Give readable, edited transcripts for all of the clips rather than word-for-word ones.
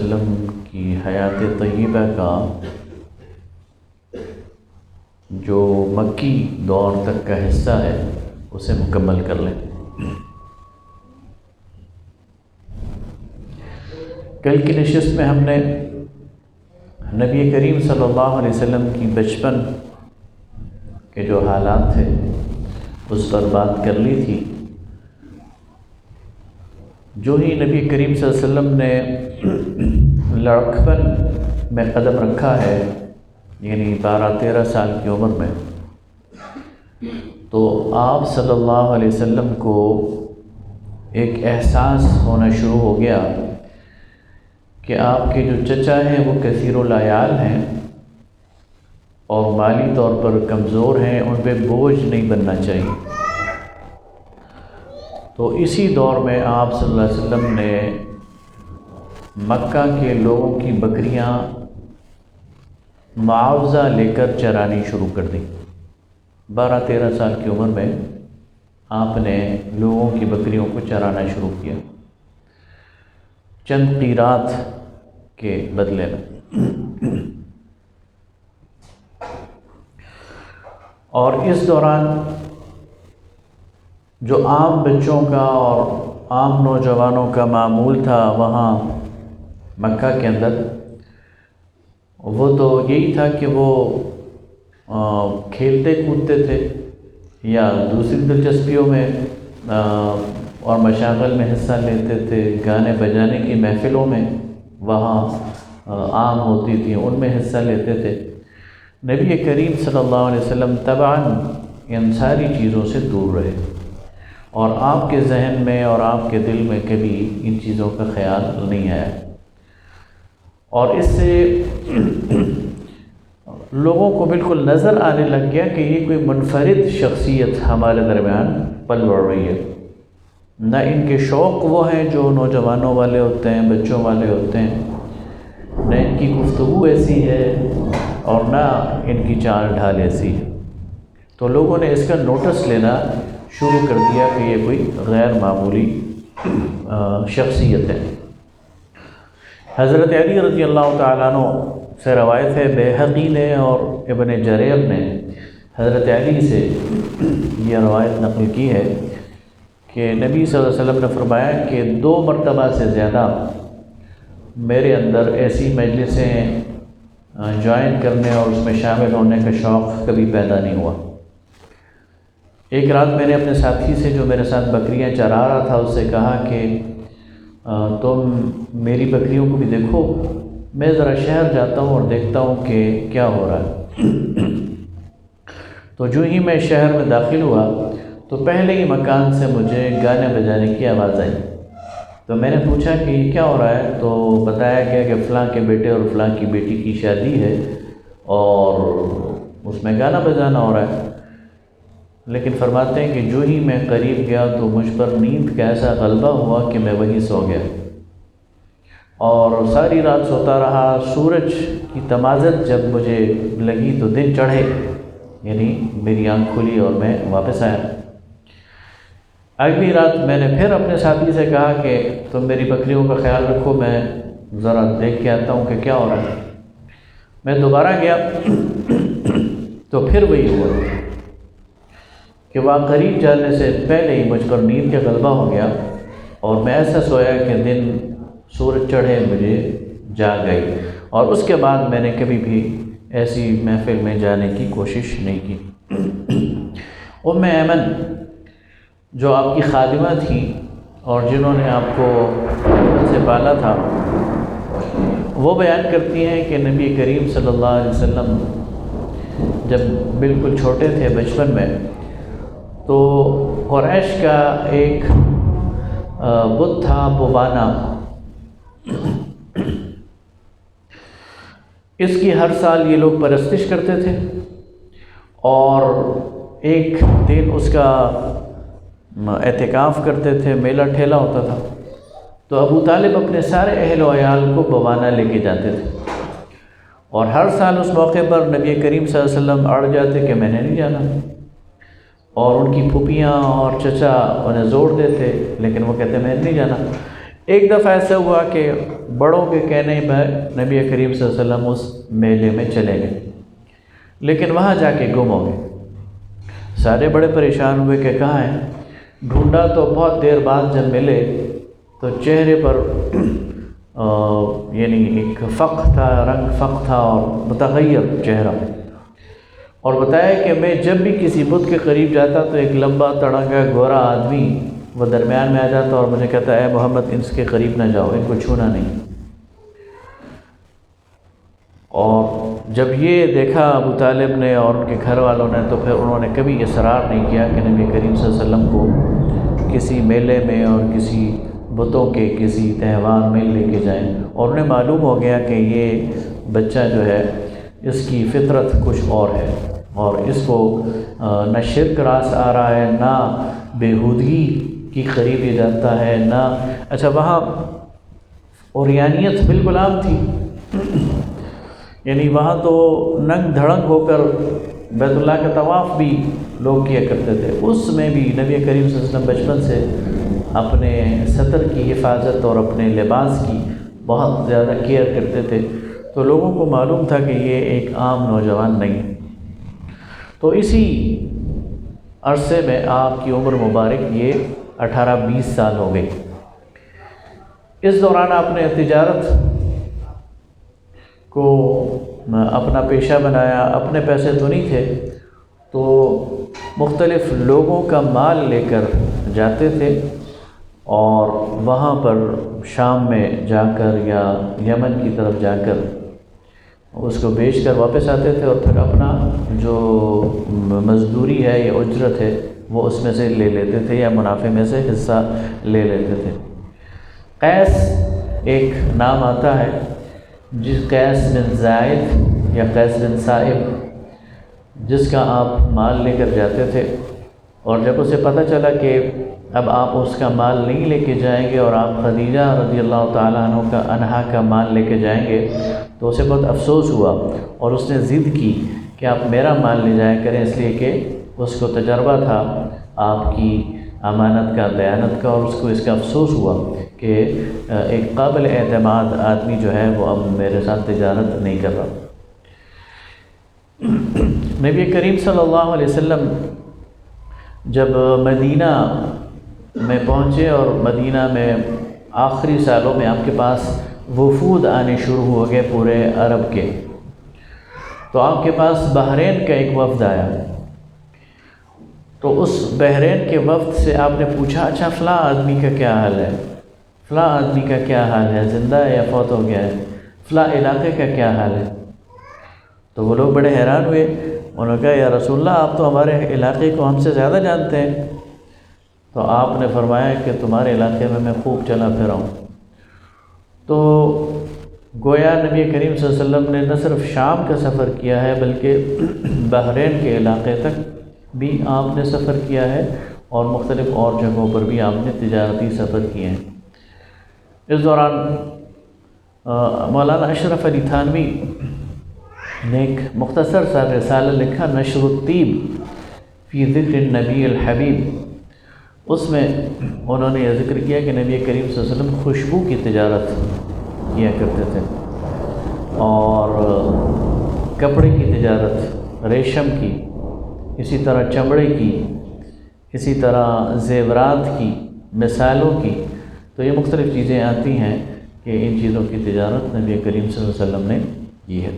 وسلم کی حیات طیبہ کا جو مکی دور تک کا حصہ ہے اسے مکمل کر لیں۔ کل کی نشست میں ہم نے نبی کریم صلی اللہ علیہ وسلم کی بچپن کے جو حالات تھے اس پر بات کر لی تھی۔ جو ہی نبی کریم صلی اللہ علیہ وسلم نے لڑکپن میں قدم رکھا ہے، یعنی 12-13 سال کی عمر میں، تو آپ صلی اللہ علیہ وسلم کو ایک احساس ہونا شروع ہو گیا کہ آپ کے جو چچا ہیں وہ کثیر العیال ہیں اور مالی طور پر کمزور ہیں، ان پہ بوجھ نہیں بننا چاہیے۔ تو اسی دور میں آپ صلی اللہ علیہ وسلم نے مکہ کے لوگوں کی بکریاں معاوضہ لے کر چرانی شروع کر دی۔ 12-13 سال کی عمر میں آپ نے لوگوں کی بکریوں کو چرانا شروع کیا چند قیرات کے بدلے میں۔ اور اس دوران جو عام بچوں کا اور عام نوجوانوں کا معمول تھا وہاں مکہ کے اندر، وہ تو یہی تھا کہ وہ کھیلتے کودتے تھے یا دوسری دلچسپیوں میں اور مشاغل میں حصہ لیتے تھے، گانے بجانے کی محفلوں میں وہاں عام ہوتی تھیں ان میں حصہ لیتے تھے۔ نبی کریم صلی اللہ علیہ وسلم طبعاً ان ساری چیزوں سے دور رہے، اور آپ کے ذہن میں اور آپ کے دل میں کبھی ان چیزوں کا خیال نہیں آیا، اور اس سے لوگوں کو بالکل نظر آنے لگ گیا کہ یہ کوئی منفرد شخصیت ہمارے درمیان پل بڑھ رہی ہے۔ نہ ان کے شوق وہ ہیں جو نوجوانوں والے ہوتے ہیں، بچوں والے ہوتے ہیں، نہ ان کی گفتگو ایسی ہے اور نہ ان کی چال ڈھال ایسی ہے۔ تو لوگوں نے اس کا نوٹس لینا شروع کر دیا کہ یہ کوئی غیر معمولی شخصیت ہے۔ حضرت علی رضی اللہ تعالیٰ عنہ سے روایت ہے، بیہقی نے اور ابن جریر نے حضرت علی سے یہ روایت نقل کی ہے کہ نبی صلی اللہ علیہ وسلم نے فرمایا کہ 2 مرتبہ سے زیادہ میرے اندر ایسی مجلسیں جوائن کرنے اور اس میں شامل ہونے کا شوق کبھی پیدا نہیں ہوا۔ ایک رات میں نے اپنے ساتھی سے جو میرے ساتھ بکریاں چرا رہا تھا اس سے کہا کہ تم میری بکریوں کو بھی دیکھو، میں ذرا شہر جاتا ہوں اور دیکھتا ہوں کہ کیا ہو رہا ہے۔ تو جو ہی میں شہر میں داخل ہوا تو پہلے ہی مکان سے مجھے گانے بجانے کی آواز آئی۔ تو میں نے پوچھا کہ یہ کیا ہو رہا ہے، تو بتایا گیا کہ فلاں کے بیٹے اور فلاں کی بیٹی کی شادی ہے اور اس میں گانا بجانا ہو رہا ہے۔ لیکن فرماتے ہیں کہ جو ہی میں قریب گیا تو مجھ پر نیند کا ایسا غلبہ ہوا کہ میں وہیں سو گیا، اور ساری رات سوتا رہا۔ سورج کی تمازت جب مجھے لگی تو دن چڑھے، یعنی میری آنکھ کھلی اور میں واپس آیا۔ اگلی رات میں نے پھر اپنے ساتھی سے کہا کہ تم میری بکریوں کا خیال رکھو، میں ذرا دیکھ کے آتا ہوں کہ کیا ہو رہا ہے۔ میں دوبارہ گیا تو پھر وہی ہوا کہ وہاں قریب جانے سے پہلے ہی مجھ پر نیند کا غلبہ ہو گیا، اور میں ایسا سویا کہ دن سورج چڑھے مجھے جاگ گئی، اور اس کے بعد میں نے کبھی بھی ایسی محفل میں جانے کی کوشش نہیں کی۔ ام ایمن جو آپ کی خادمہ تھیں اور جنہوں نے آپ کو بچپن سے پالا تھا، وہ بیان کرتی ہیں کہ نبی کریم صلی اللہ علیہ وسلم جب بالکل چھوٹے تھے بچپن میں، تو قریش کا ایک بت تھا بوانا، اس کی ہر سال یہ لوگ پرستش کرتے تھے، اور ایک دن اس کا اعتکاف کرتے تھے، میلہ ٹھیلا ہوتا تھا۔ تو ابو طالب اپنے سارے اہل و عیال کو بوانا لے کے جاتے تھے، اور ہر سال اس موقع پر نبی کریم صلی اللہ علیہ وسلم اڑ جاتے کہ میں نے نہیں جانا، اور ان کی پھوپھیاں اور چچا انہیں زور دیتے، لیکن وہ کہتے میں نے نہیں جانا۔ ایک دفعہ ایسا ہوا کہ بڑوں کے کہنے میں نبی کریم صلی اللہ علیہ وسلم اس میلے میں چلے گئے، لیکن وہاں جا کے گم ہو گئے۔ سارے بڑے پریشان ہوئے کہ کہاں ہیں، ڈھونڈا تو بہت دیر بعد جب ملے تو چہرے پر یعنی ایک فق تھا، رنگ فق تھا اور متغیر چہرہ، اور بتایا کہ میں جب بھی کسی بت کے قریب جاتا تو ایک لمبا تڑنگا گورا آدمی وہ درمیان میں آ جاتا اور مجھے کہتا اے محمد ان کے قریب نہ جاؤ، ان کو چھونا نہیں۔ اور جب یہ دیکھا ابو طالب نے اور ان کے گھر والوں نے تو پھر انہوں نے کبھی اصرار نہیں کیا کہ نبی کریم صلی اللہ علیہ وسلم کو کسی میلے میں اور کسی بتوں کے کسی تہوار میں لے کے جائیں، اور انہیں معلوم ہو گیا کہ یہ بچہ جو ہے اس کی فطرت کچھ اور ہے، اور اس کو نہ شرک راس آ رہا ہے، نہ بےہودگی کی قریب جاتا ہے، نہ اچھا وہاں اوریانیت بالکل عام تھی، یعنی وہاں تو ننگ دھڑنگ ہو کر بیت اللہ کا طواف بھی لوگ کیا کرتے تھے، اس میں بھی نبی کریم صلی اللہ علیہ وسلم بچپن سے اپنے سطر کی حفاظت اور اپنے لباس کی بہت زیادہ کیئر کرتے تھے، تو لوگوں کو معلوم تھا کہ یہ ایک عام نوجوان نہیں ہے۔ تو اسی عرصے میں آپ کی عمر مبارک یہ 18-20 سال ہو گئی۔ اس دوران آپ نے تجارت کو اپنا پیشہ بنایا، اپنے پیسے تو نہیں تھے، تو مختلف لوگوں کا مال لے کر جاتے تھے اور وہاں پر شام میں جا کر یا یمن کی طرف جا کر اس کو بیچ کر واپس آتے تھے، اور پھر اپنا جو مزدوری ہے یا اجرت ہے وہ اس میں سے لے لیتے تھے یا منافع میں سے حصہ لے لیتے تھے۔ قیس ایک نام آتا ہے، جس قیس بن زائد یا قیس بن صائب، جس کا آپ مال لے کر جاتے تھے، اور جب اسے پتہ چلا کہ اب آپ اس کا مال نہیں لے کے جائیں گے اور آپ خدیجہ رضی اللہ تعالیٰ عنہا کا مال لے کے جائیں گے، تو اسے بہت افسوس ہوا اور اس نے ضد کی کہ آپ میرا مال لے جایا کریں، اس لیے کہ اس کو تجربہ تھا آپ کی امانت کا، دیانت کا، اور اس کو اس کا افسوس ہوا کہ ایک قابل اعتماد آدمی جو ہے وہ اب میرے ساتھ تجارت نہیں کر رہا۔ نبی کریم صلی اللہ علیہ وسلم جب مدینہ میں پہنچے اور مدینہ میں آخری سالوں میں آپ کے پاس وفود آنے شروع ہو گئے پورے عرب کے، تو آپ کے پاس بحرین کا ایک وفد آیا، تو اس بحرین کے وفد سے آپ نے پوچھا اچھا فلاں آدمی کا کیا حال ہے، فلاں آدمی کا کیا حال ہے، زندہ ہے یا فوت ہو گیا ہے، فلاں علاقے کا کیا حال ہے؟ تو وہ لوگ بڑے حیران ہوئے، انہوں نے کہا یا رسول اللہ آپ تو ہمارے علاقے کو ہم سے زیادہ جانتے ہیں۔ تو آپ نے فرمایا کہ تمہارے علاقے میں خوب چلا پھرا ہوں۔ تو گویا نبی کریم صلی اللہ علیہ وسلم نے نہ صرف شام کا سفر کیا ہے بلکہ بحرین کے علاقے تک بھی آپ نے سفر کیا ہے، اور مختلف اور جگہوں پر بھی آپ نے تجارتی سفر کیے ہیں۔ اس دوران مولانا اشرف علی تھانوی نے ایک مختصر سا رسالہ لکھا، نشر الطیب فی ذکر النبی الحبیب، اس میں انہوں نے یہ ذکر کیا کہ نبی کریم صلی اللہ علیہ وسلم خوشبو کی تجارت کیا کرتے تھے، اور کپڑے کی تجارت، ریشم کی، اسی طرح چمڑے کی، اسی طرح زیورات کی، مثالوں کی، تو یہ مختلف چیزیں آتی ہیں کہ ان چیزوں کی تجارت نبی کریم صلی اللہ علیہ وسلم نے کی ہے۔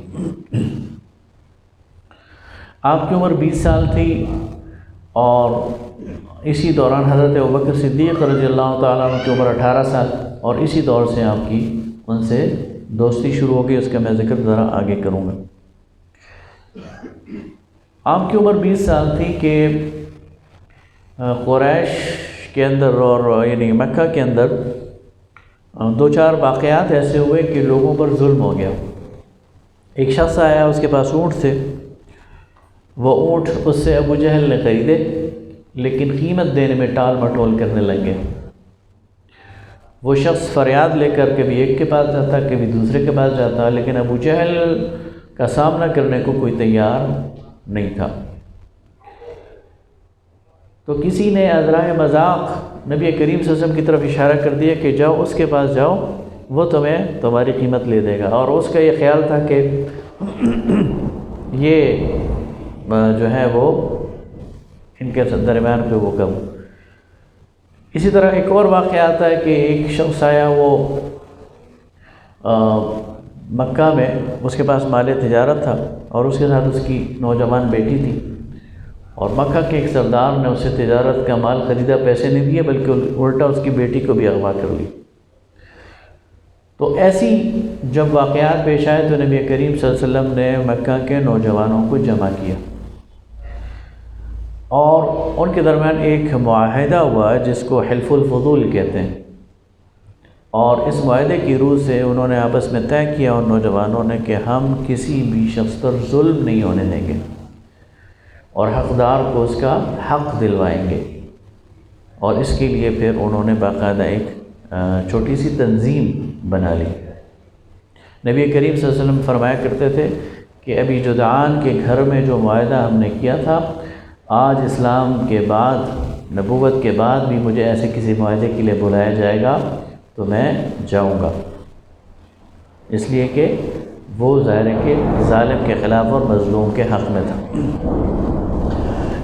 آپ کی عمر 20 سال تھی، اور اسی دوران حضرت ابوبکر صدیق رضی اللہ تعالیٰ عنہ کی عمر 18 سال، اور اسی دور سے آپ کی ان سے دوستی شروع ہو گئی، اس کا میں ذکر ذرا آگے کروں گا۔ آپ کی عمر 20 سال تھی کہ قریش کے اندر اور یعنی مکہ کے اندر 2-4 واقعات ایسے ہوئے کہ لوگوں پر ظلم ہو گیا۔ ایک شخص آیا، اس کے پاس اونٹ تھے، وہ اونٹ اس سے ابو جہل نے خریدے، لیکن قیمت دینے میں ٹال مٹول کرنے لگے۔ وہ شخص فریاد لے کر کبھی ایک کے پاس جاتا، کبھی دوسرے کے پاس جاتا، لیکن ابو جہل کا سامنا کرنے کو کوئی تیار نہیں تھا۔ تو کسی نے عذرائے مذاق نبی کریم صلی اللہ علیہ وسلم کی طرف اشارہ کر دیا کہ جاؤ اس کے پاس جاؤ، وہ تمہاری قیمت لے دے گا۔ اور اس کا یہ خیال تھا کہ یہ جو ہے وہ ان کے درمیان پہ وہ کم۔ اسی طرح ایک اور واقعہ آتا ہے کہ ایک شخص آیا، وہ مکہ میں اس کے پاس مال تجارت تھا اور اس کے ساتھ اس کی نوجوان بیٹی تھی، اور مکہ کے ایک سردار نے اسے تجارت کا مال خریدا، پیسے نہیں دیے بلکہ الٹا اس کی بیٹی کو بھی اغوا کر لی۔ تو ایسی جب واقعات پیش آئے تو نبی کریم صلی اللہ علیہ وسلم نے مکہ کے نوجوانوں کو جمع کیا اور ان کے درمیان ایک معاہدہ ہوا جس کو حلف الفضول کہتے ہیں، اور اس معاہدے کی روح سے انہوں نے آپس میں طے کیا ان نوجوانوں نے کہ ہم کسی بھی شخص پر ظلم نہیں ہونے دیں گے اور حقدار کو اس کا حق دلوائیں گے۔ اور اس کے لیے پھر انہوں نے باقاعدہ ایک چھوٹی سی تنظیم بنا لی۔ نبی کریم صلی اللہ علیہ وسلم فرمایا کرتے تھے کہ ابی جدعان کے گھر میں جو معاہدہ ہم نے کیا تھا، آج اسلام کے بعد، نبوت کے بعد بھی مجھے ایسے کسی معاہدے کے لیے بلایا جائے گا تو میں جاؤں گا، اس لیے کہ وہ ظاہر ہے کہ ظالم کے خلاف اور مظلوم کے حق میں تھا۔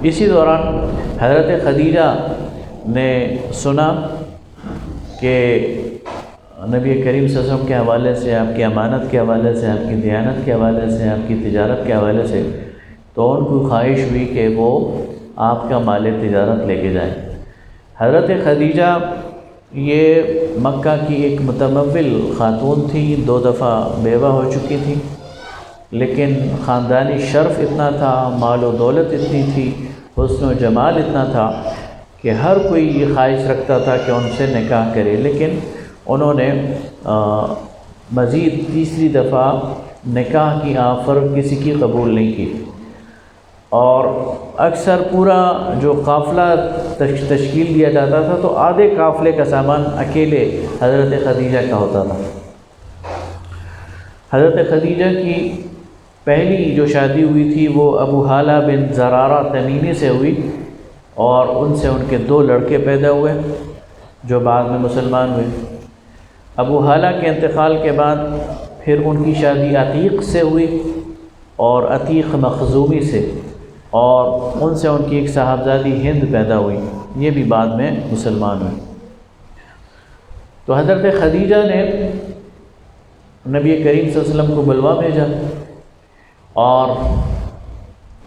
اسی دوران حضرت خدیجہ نے سنا کہ نبی کریم صلی اللہ علیہ وسلم کے حوالے سے، آپ کی امانت کے حوالے سے، آپ کی دیانت کے حوالے سے، آپ کی تجارت کے حوالے سے، تو ان کو خواہش ہوئی کہ وہ آپ کا مال تجارت لے کے جائیں۔ حضرت خدیجہ یہ مکہ کی ایک متمول خاتون تھی، 2 دفعہ بیوہ ہو چکی تھی، لیکن خاندانی شرف اتنا تھا، مال و دولت اتنی تھی، حسن و جمال اتنا تھا کہ ہر کوئی یہ خواہش رکھتا تھا کہ ان سے نکاح کرے، لیکن انہوں نے مزید تیسری دفعہ نکاح کی آفر کسی کی قبول نہیں کی، اور اکثر پورا جو قافلہ تشکیل دیا جاتا تھا تو آدھے قافلے کا سامان اکیلے حضرت خدیجہ کا ہوتا تھا۔ حضرت خدیجہ کی پہلی جو شادی ہوئی تھی وہ ابو حالہ بن زرارہ تمیمی سے ہوئی، اور ان سے ان کے 2 لڑکے پیدا ہوئے جو بعد میں مسلمان ہوئے۔ ابو حالہ کے انتقال کے بعد پھر ان کی شادی عتیق سے ہوئی، اور عتیق مخزومی سے، اور ان سے ان کی ایک صاحبزادی ہند پیدا ہوئی، یہ بھی بعد میں مسلمان ہوئی۔ تو حضرت خدیجہ نے نبی کریم صلی اللہ علیہ وسلم کو بلوا بھیجا اور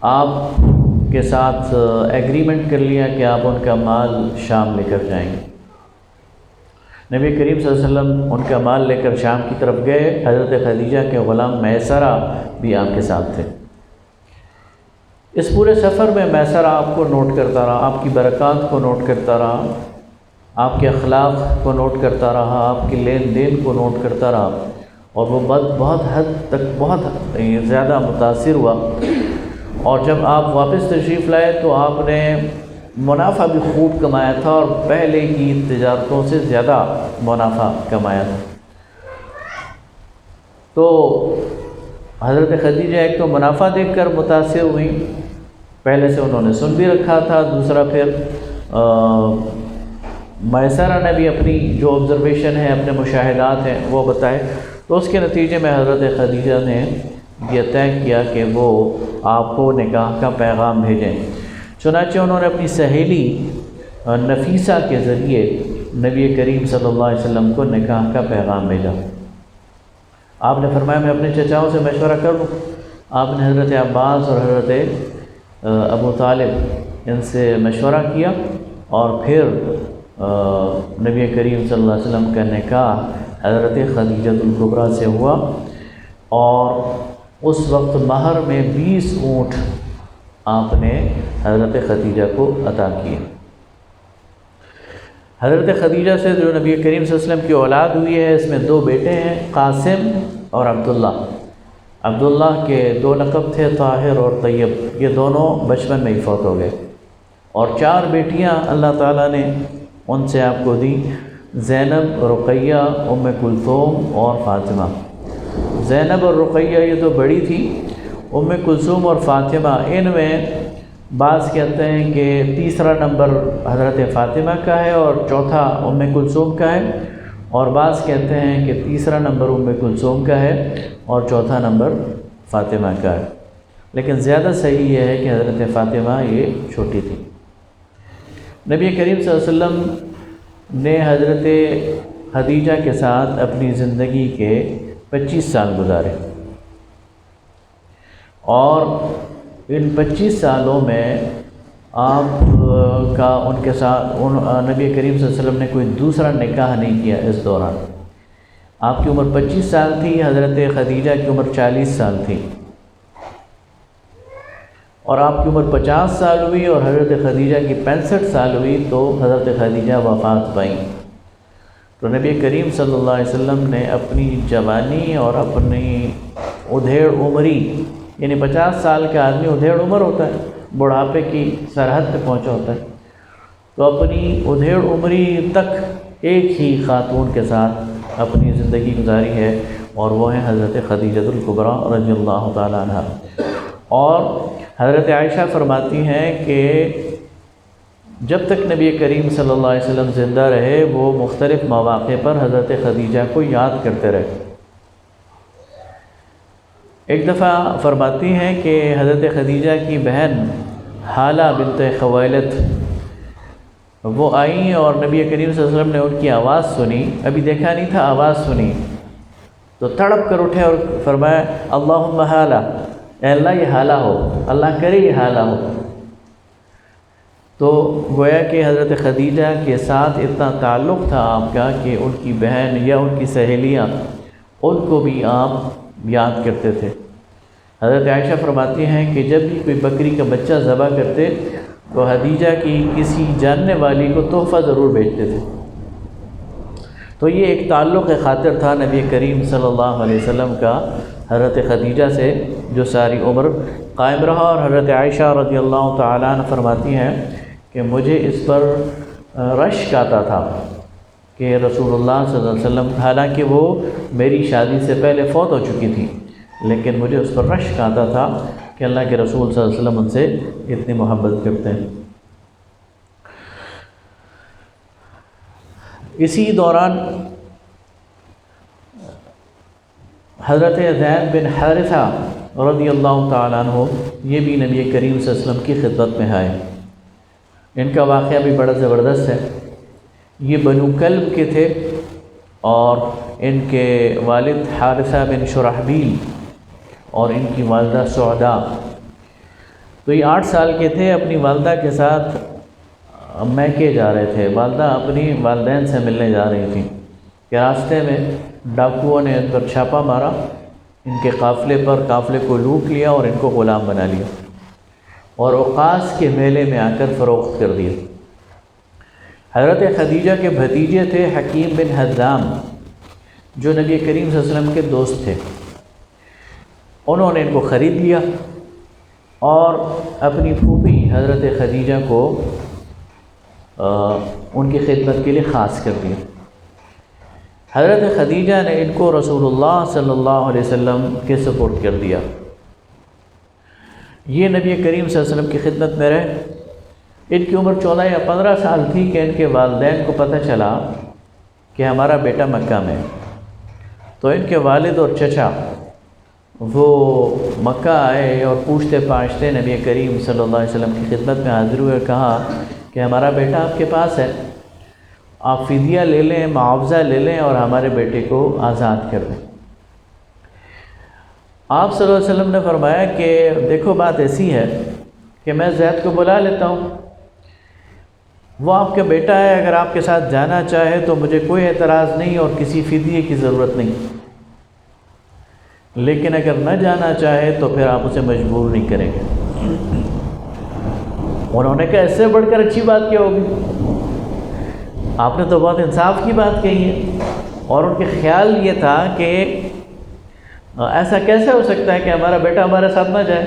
آپ کے ساتھ ایگریمنٹ کر لیا کہ آپ ان کا مال شام لے کر جائیں گے۔ نبی کریم صلی اللہ علیہ وسلم ان کا مال لے کر شام کی طرف گئے۔ حضرت خدیجہ کے غلام میسرہ بھی آپ کے ساتھ تھے۔ اس پورے سفر میں میسرہ آپ کو نوٹ کرتا رہا، آپ کی برکات کو نوٹ کرتا رہا، آپ کے اخلاق کو نوٹ کرتا رہا، آپ کے لین دین کو نوٹ کرتا رہا، اور وہ بہت حد تک بہت زیادہ متاثر ہوا۔ اور جب آپ واپس تشریف لائے تو آپ نے منافع بھی خوب کمایا تھا، اور پہلے کی تجارتوں سے زیادہ منافع کمایا تھا۔ تو حضرت خدیجہ ایک تو منافع دیکھ کر متاثر ہوئی، پہلے سے انہوں نے سن بھی رکھا تھا، دوسرا پھر میسرہ نے بھی اپنی جو آبزرویشن ہے، اپنے مشاہدات ہیں وہ بتائے، تو اس کے نتیجے میں حضرت خدیجہ نے یہ طے کیا کہ وہ آپ کو نکاح کا پیغام بھیجیں۔ چنانچہ انہوں نے اپنی سہیلی نفیسہ کے ذریعے نبی کریم صلی اللہ علیہ وسلم کو نکاح کا پیغام بھیجا۔ آپ نے فرمایا میں اپنے چچاؤں سے مشورہ کر لوں۔ آپ نے حضرت عباس اور حضرت ابو طالب ان سے مشورہ کیا، اور پھر نبی کریم صلی اللہ علیہ وسلم کا نکاح حضرت خدیجہ الکبریٰ سے ہوا، اور اس وقت مہر میں 20 اونٹ آپ نے حضرت خدیجہ کو عطا کیے۔ حضرت خدیجہ سے جو نبی کریم صلی اللہ علیہ وسلم کی اولاد ہوئی ہے، اس میں 2 بیٹے ہیں، قاسم اور عبداللہ۔ عبداللہ کے 2 لقب تھے، طاہر اور طیب، یہ دونوں بچپن میں ہی فوت ہو گئے، اور 4 بیٹیاں اللہ تعالیٰ نے ان سے آپ کو دی، زینب، رقیہ، ام کلثوم اور فاطمہ۔ زینب اور رقیہ یہ تو بڑی تھی، ام کلثوم اور فاطمہ، ان میں بعض کہتے ہیں کہ تیسرا نمبر حضرت فاطمہ کا ہے اور چوتھا ام کلثوم کا ہے، اور بعض کہتے ہیں کہ تیسرا نمبر ام کلثوم کا ہے اور چوتھا نمبر فاطمہ کا ہے، لیکن زیادہ صحیح یہ ہے کہ حضرت فاطمہ یہ چھوٹی تھی۔ نبی کریم صلی اللہ علیہ وسلم نے حضرت خدیجہ کے ساتھ اپنی زندگی کے 25 سال گزارے، اور ان 25 سالوں میں آپ کا ان کے ساتھ نبی کریم صلی اللہ علیہ وسلم نے کوئی دوسرا نکاح نہیں کیا۔ اس دوران آپ کی عمر 25 سال تھی، حضرت خدیجہ کی عمر 40 سال تھی، اور آپ کی عمر 50 سال ہوئی اور حضرت خدیجہ کی 65 سال ہوئی تو حضرت خدیجہ وفات پائیں۔ تو نبی کریم صلی اللہ علیہ وسلم نے اپنی جوانی اور اپنی ادھیڑ عمری، یعنی 50 سال کا آدمی ادھیڑ عمر ہوتا ہے، بڑھاپے کی سرحد پہ پہنچا ہوتا ہے، تو اپنی ادھیڑ عمری تک ایک ہی خاتون کے ساتھ اپنی زندگی گزاری ہے، اور وہ ہیں حضرت خدیجہ الکبریٰ رضی اللہ تعالی عنہ۔ اور حضرت عائشہ فرماتی ہیں کہ جب تک نبی کریم صلی اللہ علیہ وسلم زندہ رہے وہ مختلف مواقع پر حضرت خدیجہ کو یاد کرتے رہے۔ ایک دفعہ فرماتی ہیں کہ حضرت خدیجہ کی بہن حالہ بنت خویلد وہ آئیں اور نبی کریم صلی اللہ علیہ وسلم نے ان کی آواز سنی، ابھی دیکھا نہیں تھا، آواز سنی تو تڑپ کر اٹھے اور فرمایا اللہم حالہ، اے اللہ یہ حالہ ہو، اللہ کرے یہ حالہ ہو۔ تو گویا کہ حضرت خدیجہ کے ساتھ اتنا تعلق تھا آپ کا کہ ان کی بہن یا ان کی سہیلیاں ان کو بھی آپ یاد کرتے تھے۔ حضرت عائشہ فرماتی ہیں کہ جب بھی کوئی بکری کا بچہ ذبح کرتے تو خدیجہ کی کسی جاننے والی کو تحفہ ضرور بھیجتے تھے۔ تو یہ ایک تعلق خاطر تھا نبی کریم صلی اللہ علیہ وسلم کا حضرت خدیجہ سے، جو ساری عمر قائم رہا۔ اور حضرت عائشہ رضی اللہ تعالیٰ عنہ فرماتی ہیں کہ مجھے اس پر رشک آتا تھا کہ رسول اللہ صلی اللہ علیہ وسلم، حالانکہ وہ میری شادی سے پہلے فوت ہو چکی تھی، لیکن مجھے اس پر رشک آتا تھا کہ اللہ کے رسول صلی اللہ علیہ وسلم ان سے اتنی محبت کرتے ہیں۔ اسی دوران حضرت زید بن حارثہ رضی اللہ تعالیٰ عنہ یہ بھی نبی کریم صلی اللہ علیہ وسلم کی خدمت میں آئے۔ ان کا واقعہ بھی بڑا زبردست ہے۔ یہ بنو کلب کے تھے اور ان کے والد حارثہ بن شرحبیل اور ان کی والدہ سعدہ، تو یہ 8 سال کے تھے، اپنی والدہ کے ساتھ میکے جا رہے تھے۔ والدہ اپنی والدین سے ملنے جا رہی تھیں کہ راستے میں ڈاکوؤں نے ان پر چھاپا مارا، ان کے قافلے کو لوٹ لیا اور ان کو غلام بنا لیا اور اوقاس کے میلے میں آ کر فروخت کر دیا۔ حضرت خدیجہ کے بھتیجے تھے حکیم بن حزام، جو نبی کریم صلی اللہ علیہ وسلم کے دوست تھے، انہوں نے ان کو خرید لیا اور اپنی پھوپھی حضرت خدیجہ کو ان کی خدمت کے لیے خاص کر دیا۔ حضرت خدیجہ نے ان کو رسول اللہ صلی اللہ علیہ وسلم کے سپورٹ کر دیا۔ یہ نبی کریم صلی اللہ علیہ وسلم کی خدمت میں رہے۔ ان کی عمر 14 یا 15 سال تھی کہ ان کے والدین کو پتہ چلا کہ ہمارا بیٹا مکہ میں، تو ان کے والد اور چچا وہ مکہ آئے اور پوچھتے پاچھتے نبی کریم صلی اللہ علیہ وسلم کی خدمت میں حاضر ہوئے اور کہا کہ ہمارا بیٹا آپ کے پاس ہے، آپ فدیہ لے لیں، معاوضہ لے لیں اور ہمارے بیٹے کو آزاد کر دیں۔ آپ صلی اللہ علیہ وسلم نے فرمایا کہ دیکھو بات ایسی ہے کہ میں زید کو بلا لیتا ہوں، وہ آپ کا بیٹا ہے، اگر آپ کے ساتھ جانا چاہے تو مجھے کوئی اعتراض نہیں اور کسی فدیے کی ضرورت نہیں، لیکن اگر نہ جانا چاہے تو پھر آپ اسے مجبور نہیں کریں گے۔ انہوں نے کہا اس سے بڑھ کر اچھی بات کیا ہوگی، آپ نے تو بہت انصاف کی بات کہی ہے۔ اور ان کے خیال یہ تھا کہ ایسا کیسے ہو سکتا ہے کہ ہمارا بیٹا ہمارے ساتھ نہ جائے۔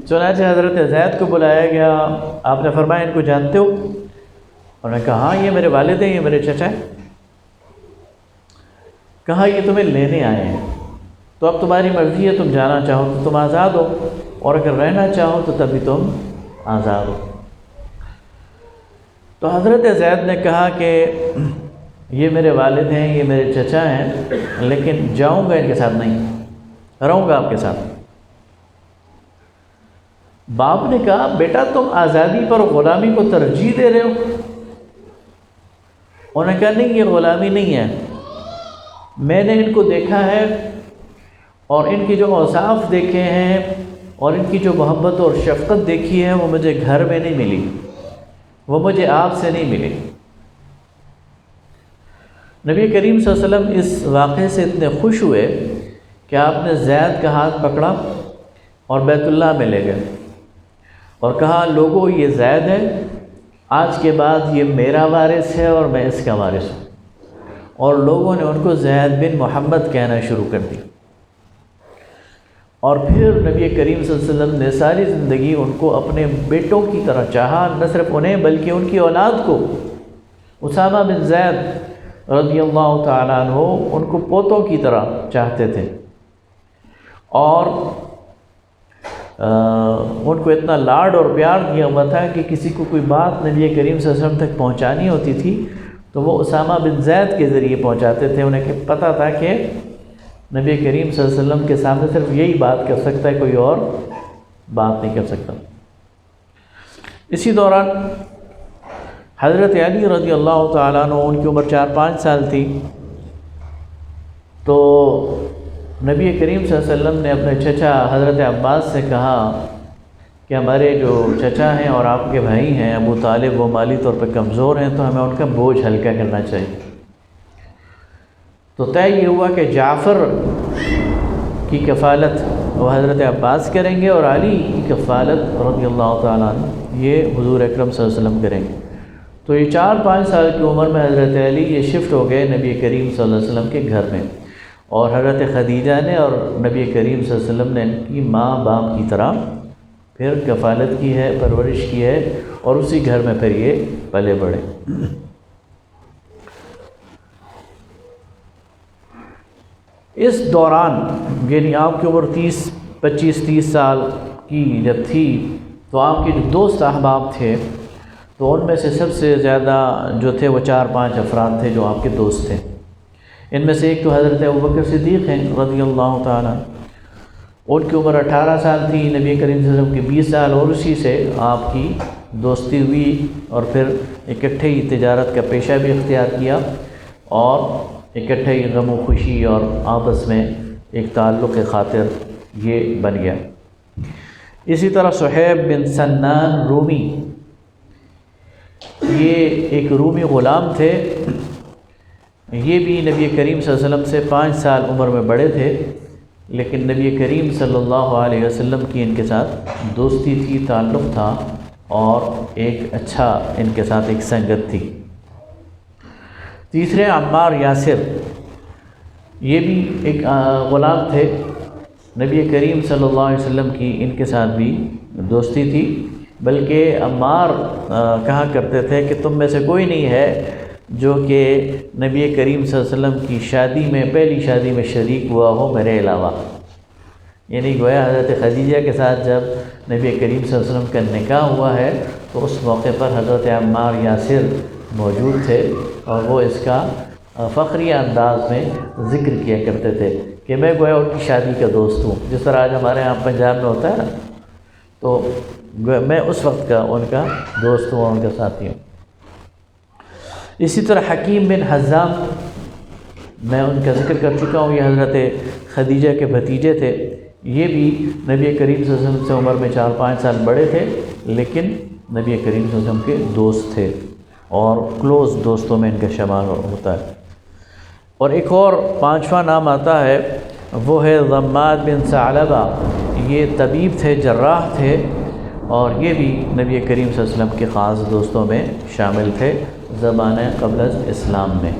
چنانچہ حضرت زید کو بلایا گیا، آپ نے فرمایا ان کو جانتے ہو؟ انہوں نے کہا ہاں یہ میرے والد ہیں، یہ میرے چچا ہیں۔ کہا یہ تمہیں لینے آئے ہیں، تو اب تمہاری مرضی ہے، تم جانا چاہو تو تم آزاد ہو اور اگر رہنا چاہو تو تبھی تم آزاد ہو۔ تو حضرت زید نے کہا کہ یہ میرے والد ہیں، یہ میرے چچا ہیں، لیکن جاؤں گا ان کے ساتھ نہیں، رہوں گا آپ کے ساتھ۔ باپ نے کہا بیٹا تم آزادی پر غلامی کو ترجیح دے رہے ہو؟ انہوں نے کہا نہیں، یہ غلامی نہیں ہے، میں نے ان کو دیکھا ہے اور ان کی جو اوصاف دیکھے ہیں اور ان کی جو محبت اور شفقت دیکھی ہے وہ مجھے گھر میں نہیں ملی، وہ مجھے آپ سے نہیں ملی۔ نبی کریم صلی اللہ علیہ وسلم اس واقعے سے اتنے خوش ہوئے کہ آپ نے زید کا ہاتھ پکڑا اور بیت اللہ میں لے گئے اور کہا لوگوں یہ زید ہے، آج کے بعد یہ میرا وارث ہے اور میں اس کا وارث ہوں، اور لوگوں نے ان کو زید بن محمد کہنا شروع کر دی۔ اور پھر نبی کریم صلی اللہ علیہ وسلم نے ساری زندگی ان کو اپنے بیٹوں کی طرح چاہا، نہ صرف انہیں بلکہ ان کی اولاد کو۔ اسامہ بن زید رضی اللہ تعالیٰ عنہ ان کو پوتوں کی طرح چاہتے تھے، اور ان کو اتنا لاڈ اور پیار دیا ہوا تھا کہ کسی کو کوئی بات نبی کریم صلی اللہ علیہ وسلم تک پہنچانی ہوتی تھی تو وہ اسامہ بن زید کے ذریعے پہنچاتے تھے۔ انہیں پتہ تھا کہ نبی کریم صلی اللہ علیہ وسلم کے سامنے صرف یہی بات کر سکتا ہے، کوئی اور بات نہیں کر سکتا۔ اسی دوران حضرت علی رضی اللہ تعالیٰ عنہ، ان کی عمر 4-5 سال تھی، تو نبی کریم صلی اللہ علیہ وسلم نے اپنے چچا حضرت عباس سے کہا کہ ہمارے جو چچا ہیں اور آپ کے بھائی ہیں ابو طالب، وہ مالی طور پہ کمزور ہیں، تو ہمیں ان کا بوجھ ہلکا کرنا چاہیے۔ تو طے یہ ہوا کہ جعفر کی کفالت وہ حضرت عباس کریں گے اور علی کی کفالت رضی اللہ تعالیٰ عنہ یہ حضور اکرم صلی اللہ علیہ وسلم کریں گے۔ تو یہ 4-5 سال کی عمر میں حضرت علی یہ شفٹ ہو گئے نبی کریم صلی اللہ علیہ وسلم کے گھر میں، اور حضرت خدیجہ نے اور نبی کریم صلی اللہ علیہ وسلم نے ان کی ماں باپ کی طرح پھر کفالت کی ہے، پرورش کی ہے، اور اسی گھر میں پھر یہ پلے بڑھے۔ اس دوران یعنی آپ کی عمر 25-30 سال کی جب تھی تو آپ کے جو دوست احباب تھے تو ان میں سے سب سے زیادہ جو تھے وہ 4-5 افراد تھے جو آپ کے دوست تھے۔ ان میں سے ایک تو حضرت ابوبکر صدیق ہیں رضی اللہ تعالیٰ، ان کی عمر 18 سال تھی، نبی کریم صلی اللہ علیہ وسلم کے 20 سال، اور اسی سے آپ کی دوستی ہوئی اور پھر اکٹھے ہی تجارت کا پیشہ بھی اختیار کیا اور اکٹھے ہی غم و خوشی اور آپس میں ایک تعلق خاطر یہ بن گیا۔ اسی طرح صہیب بن سنان رومی، یہ ایک رومی غلام تھے، یہ بھی نبی کریم صلی اللہ علیہ وسلم سے 5 سال عمر میں بڑے تھے، لیکن نبی کریم صلی اللہ علیہ وسلم کی ان کے ساتھ دوستی تھی، تعلق تھا، اور ایک اچھا ان کے ساتھ ایک سنگت تھی۔ تیسرے عمار یاسر، یہ بھی ایک غلام تھے، نبی کریم صلی اللہ علیہ وسلم کی ان کے ساتھ بھی دوستی تھی، بلکہ عمار کہا کرتے تھے کہ تم میں سے کوئی نہیں ہے جو کہ نبی کریم صلی اللہ علیہ وسلم کی شادی میں، پہلی شادی میں شریک ہوا ہو میرے علاوہ۔ یعنی گویا حضرت خدیجہ کے ساتھ جب نبی کریم صلی اللہ علیہ وسلم کا نکاح ہوا ہے تو اس موقع پر حضرت عمار یاسر موجود تھے، اور وہ اس کا فخریہ انداز میں ذکر کیا کرتے تھے کہ میں گویا ان کی شادی کا دوست ہوں، جس طرح آج ہمارے یہاں پنجاب میں ہوتا ہے نا، تو میں اس وقت کا ان کا دوست ہوں اور ان کا ساتھی ہوں۔ اسی طرح حکیم بن حزام، میں ان کا ذکر کر چکا ہوں، یہ حضرت خدیجہ کے بھتیجے تھے، یہ بھی نبی کریم صلی اللہ علیہ وسلم سے عمر میں 4-5 سال بڑے تھے، لیکن نبی کریم صلی اللہ علیہ وسلم کے دوست تھے اور کلوز دوستوں میں ان کا شمار ہوتا ہے۔ اور ایک اور 5واں نام آتا ہے، وہ ہے ضماد بن ثعلبہ، یہ طبیب تھے، جراح تھے، اور یہ بھی نبی کریم صلی اللہ علیہ وسلم کے خاص دوستوں میں شامل تھے زمانہ قبل از اسلام میں،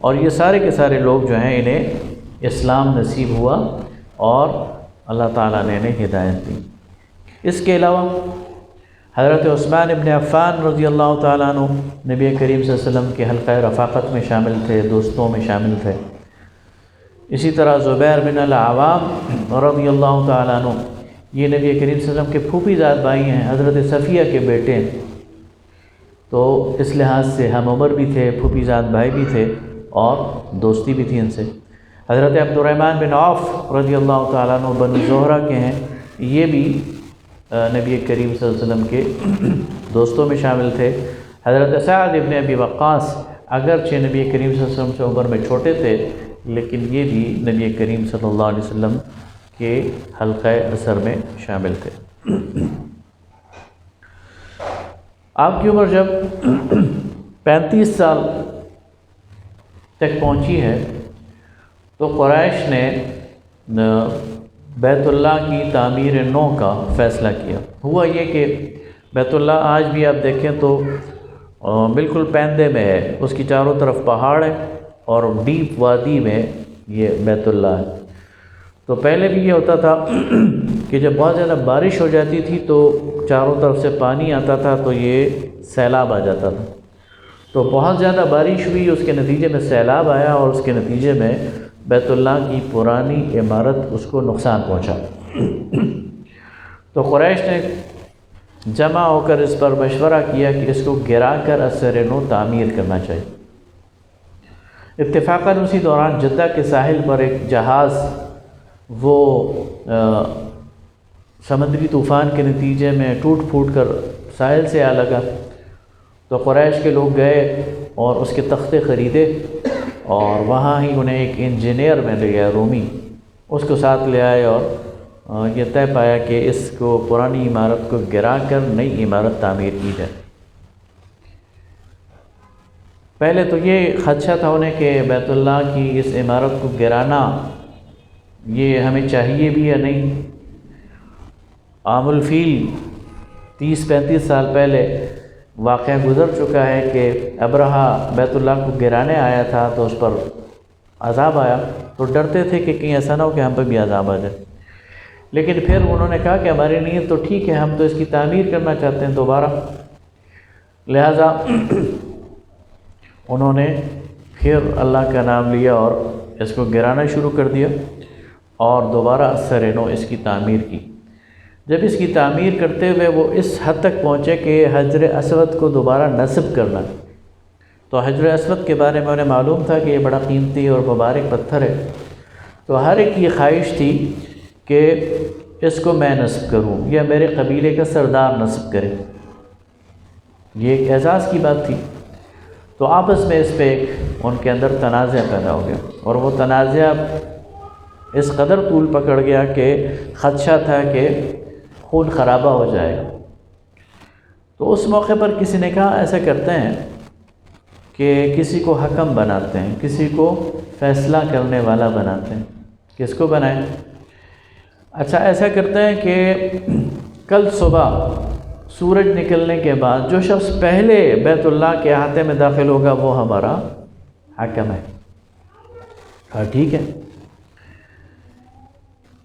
اور یہ سارے کے سارے لوگ جو ہیں انہیں اسلام نصیب ہوا اور اللہ تعالیٰ نے انہیں ہدایت دی۔ اس کے علاوہ حضرت عثمان ابن عفان رضی اللہ تعالیٰ عنہ نبی کریم صلی اللہ علیہ وسلم کے حلقہ رفاقت میں شامل تھے، دوستوں میں شامل تھے۔ اسی طرح زبیر بن العوام رضی اللہ تعالیٰ عنہ، یہ نبی کریم صلی اللہ علیہ وسلم کے پھوپھی زاد بھائی ہیں، حضرت صفیہ کے بیٹے ہیں، تو اس لحاظ سے ہم عمر بھی تھے، پھوپھی زاد بھائی بھی تھے اور دوستی بھی تھی ان سے۔ حضرت عبد الرحمن بن عوف رضی اللہ تعالیٰ عنہ بنو زہرہ کے ہیں، یہ بھی نبی کریم صلی اللہ علیہ وسلم کے دوستوں میں شامل تھے۔ حضرت سعد ابن ابی وقاص اگرچہ نبی کریم صلی اللہ علیہ وسلم سے عمر میں چھوٹے تھے، لیکن یہ بھی نبی کریم صلی اللہ علیہ وسلم کے حلقہ اثر میں شامل تھے۔ آپ کی عمر جب 35 سال تک پہنچی ہے تو قریش نے بیت اللہ کی تعمیر نو کا فیصلہ کیا۔ ہوا یہ کہ بیت اللہ آج بھی آپ دیکھیں تو بالکل پیندے میں ہے، اس کی چاروں طرف پہاڑ ہے اور ڈیپ وادی میں یہ بیت اللہ ہے۔ تو پہلے بھی یہ ہوتا تھا کہ جب بہت زیادہ بارش ہو جاتی تھی تو چاروں طرف سے پانی آتا تھا تو یہ سیلاب آ جاتا تھا۔ تو بہت زیادہ بارش ہوئی، اس کے نتیجے میں سیلاب آیا اور اس کے نتیجے میں بیت اللہ کی پرانی عمارت اس کو نقصان پہنچا۔ تو قریش نے جمع ہو کر اس پر مشورہ کیا کہ اس کو گرا کر اثر نو تعمیر کرنا چاہیے۔ اتفاقاً اسی دوران جدہ کے ساحل پر ایک جہاز وہ سمندری طوفان کے نتیجے میں ٹوٹ پھوٹ کر ساحل سے آ لگا۔ تو قریش کے لوگ گئے اور اس کے تختے خریدے اور وہاں ہی انہیں ایک انجینئر میں لے گیا رومی، اس کو ساتھ لے آئے اور یہ طے پایا کہ اس کو پرانی عمارت کو گرا کر نئی عمارت تعمیر کی جائے۔ پہلے تو یہ خدشہ تھا انہیں کہ بیت اللہ کی اس عمارت کو گرانا یہ ہمیں چاہیے بھی یا نہیں۔ عام الفیل 30-35 سال پہلے واقعہ گزر چکا ہے کہ ابرہہ بیت اللہ کو گرانے آیا تھا تو اس پر عذاب آیا، تو ڈرتے تھے کہ کہیں ایسا نہ ہو کہ ہم پہ بھی عذاب آ جائے۔ لیکن پھر انہوں نے کہا کہ ہماری نیت تو ٹھیک ہے، ہم تو اس کی تعمیر کرنا چاہتے ہیں دوبارہ، لہذا انہوں نے پھر اللہ کا نام لیا اور اس کو گرانا شروع کر دیا اور دوبارہ اثر نو اس کی تعمیر کی۔ جب اس کی تعمیر کرتے ہوئے وہ اس حد تک پہنچے کہ حجر اسود کو دوبارہ نصب کرنا، تو حجر اسود کے بارے میں انہیں معلوم تھا کہ یہ بڑا قیمتی اور مبارک پتھر ہے، تو ہر ایک کی خواہش تھی کہ اس کو میں نصب کروں یا میرے قبیلے کا سردار نصب کرے۔ یہ ایک اعزاز کی بات تھی۔ تو آپس میں اس پہ ایک ان کے اندر تنازع پیدا ہو گیا اور وہ تنازع اس قدر طول پکڑ گیا کہ خدشہ تھا کہ خون خرابہ ہو جائے گا۔ تو اس موقع پر کسی نے کہا ایسا کرتے ہیں کہ کسی کو حکم بناتے ہیں، کسی کو فیصلہ کرنے والا بناتے ہیں۔ کس کو بنائیں؟ اچھا ایسا کرتے ہیں کہ کل صبح سورج نکلنے کے بعد جو شخص پہلے بیت اللہ کے احاطے میں داخل ہوگا وہ ہمارا حاکم ہے۔ ہاں ٹھیک ہے،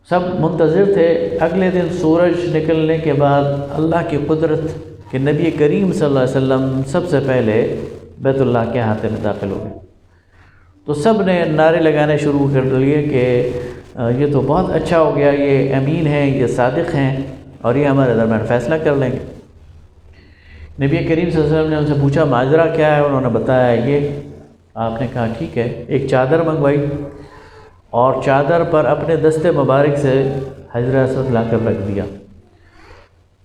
سب منتظر تھے۔ اگلے دن سورج نکلنے کے بعد اللہ کی قدرت کہ نبی کریم صلی اللہ علیہ وسلم سب سے پہلے بیت اللہ کے احاطے میں داخل ہو گئے۔ تو سب نے نعرے لگانے شروع کر دیے کہ یہ تو بہت اچھا ہو گیا، یہ امین ہیں، یہ صادق ہیں اور یہ ہمارے درمیان فیصلہ کر لیں گے۔ نبی کریم صلی اللہ علیہ وسلم نے ان سے پوچھا ماجرا کیا ہے، انہوں نے بتایا یہ۔ آپ نے کہا ٹھیک ہے، ایک چادر منگوائی اور چادر پر اپنے دست مبارک سے حجر اسود لا کر رکھ دیا۔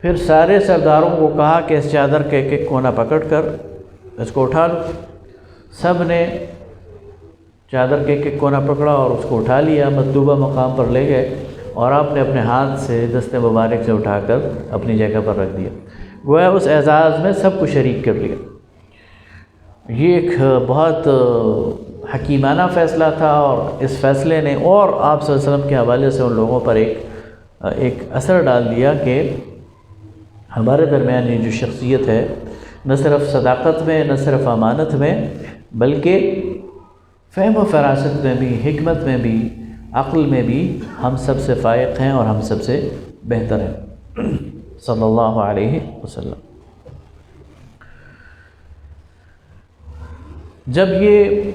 پھر سارے سرداروں کو کہا کہ اس چادر کے ایک ایک کونا پکڑ کر اس کو اٹھا لو۔ سب نے چادر کے ایک ایک کونا پکڑا اور اس کو اٹھا لیا، مطلوبہ مقام پر لے گئے اور آپ نے اپنے ہاتھ سے دست مبارک سے اٹھا کر اپنی جگہ پر رکھ دیا۔ گویا اس اعزاز میں سب کو شریک کر لیا۔ یہ ایک بہت حکیمانہ فیصلہ تھا اور اس فیصلے نے اور آپ صلی اللہ علیہ وسلم کے حوالے سے ان لوگوں پر ایک اثر ڈال دیا کہ ہمارے درمیان یہ جو شخصیت ہے نہ صرف صداقت میں، نہ صرف امانت میں، بلکہ فہم و فراست میں بھی، حکمت میں بھی، عقل میں بھی ہم سب سے فائق ہیں اور ہم سب سے بہتر ہیں صلی اللہ علیہ وسلم۔ جب یہ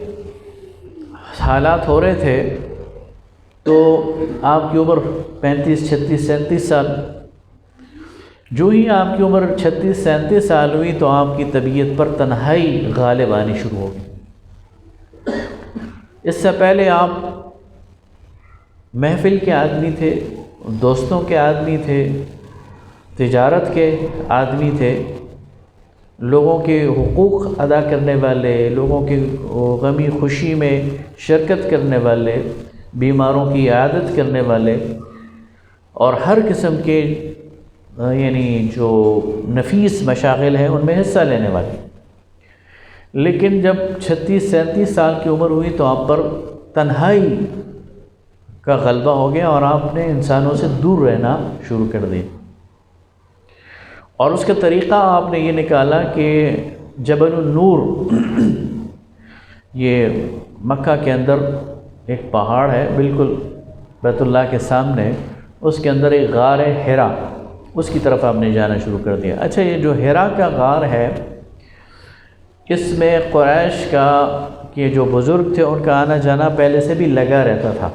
حالات ہو رہے تھے تو آپ کی عمر 35، 36، 37 سال، جو ہی آپ کی عمر 36-37 سال ہوئی تو آپ کی طبیعت پر تنہائی غالب آنی شروع ہوگی۔ اس سے پہلے آپ محفل کے آدمی تھے، دوستوں کے آدمی تھے، تجارت کے آدمی تھے، لوگوں کے حقوق ادا کرنے والے، لوگوں کی غمی خوشی میں شرکت کرنے والے، بیماروں کی عیادت کرنے والے، اور ہر قسم کے یعنی جو نفیس مشاغل ہیں ان میں حصہ لینے والے۔ لیکن جب 36-37 سال کی عمر ہوئی تو آپ پر تنہائی کا غلبہ ہو گیا اور آپ نے انسانوں سے دور رہنا شروع کر دیا، اور اس کا طریقہ آپ نے یہ نکالا کہ جبل النور یہ مکہ کے اندر ایک پہاڑ ہے بالکل بیت اللہ کے سامنے، اس کے اندر ایک غار ہے حرا، اس کی طرف آپ نے جانا شروع کر دیا۔ اچھا، یہ جو حرا کا غار ہے اس میں قریش کا کہ جو بزرگ تھے ان کا آنا جانا پہلے سے بھی لگا رہتا تھا۔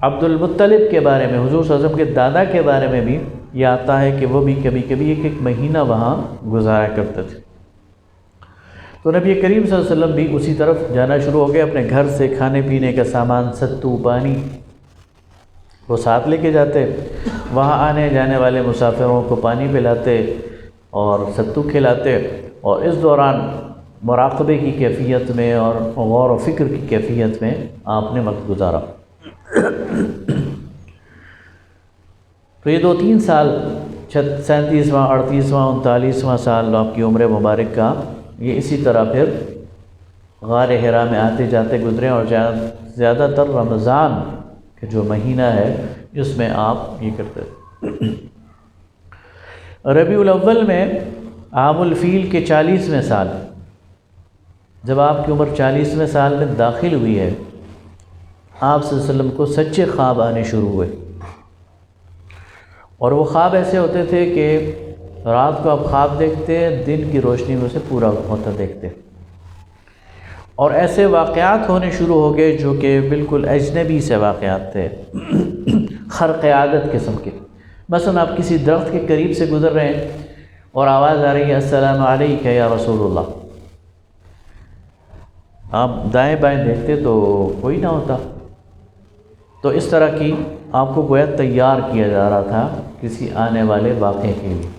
عبد المطلب کے بارے میں، حضور صلی اللہ علیہ وسلم کے دادا کے بارے میں بھی یہ آتا ہے کہ وہ بھی کبھی کبھی ایک مہینہ وہاں گزارا کرتے تھے۔ تو نبی کریم صلی اللہ علیہ وسلم بھی اسی طرف جانا شروع ہو گئے، اپنے گھر سے کھانے پینے کا سامان، ستو، پانی وہ ساتھ لے کے جاتے، وہاں آنے جانے والے مسافروں کو پانی پلاتے اور ستو کھلاتے، اور اس دوران مراقبے کی کیفیت میں اور غور و فکر کی کیفیت میں آپ نے وقت گزارا۔ تو یہ 2-3 سال 37واں 38واں 39واں سال آپ کی عمر مبارک کا یہ اسی طرح پھر غار حرا میں آتے جاتے گزرے، اور زیادہ تر رمضان کہ جو مہینہ ہے جس میں آپ یہ کرتے تھے۔ ربیع الاول میں عام الفیل کے 40ویں سال، جب آپ کی عمر 40ویں سال میں داخل ہوئی ہے، آپ صلی اللہ علیہ وسلم کو سچے خواب آنے شروع ہوئے، اور وہ خواب ایسے ہوتے تھے کہ رات کو آپ خواب دیکھتے، دن کی روشنی میں اسے پورا ہوتا دیکھتے، اور ایسے واقعات ہونے شروع ہو گئے جو کہ بالکل اجنبی سے واقعات تھے، خرق عادت قسم کے۔ مثلا آپ کسی درخت کے قریب سے گزر رہے ہیں اور آواز آ رہی ہے السلام علیک یا رسول اللہ، آپ دائیں بائیں دیکھتے تو کوئی نہ ہوتا، تو اس طرح کی آپ کو گویا تیار کیا جا رہا تھا کسی آنے والے واقعے کے لیے۔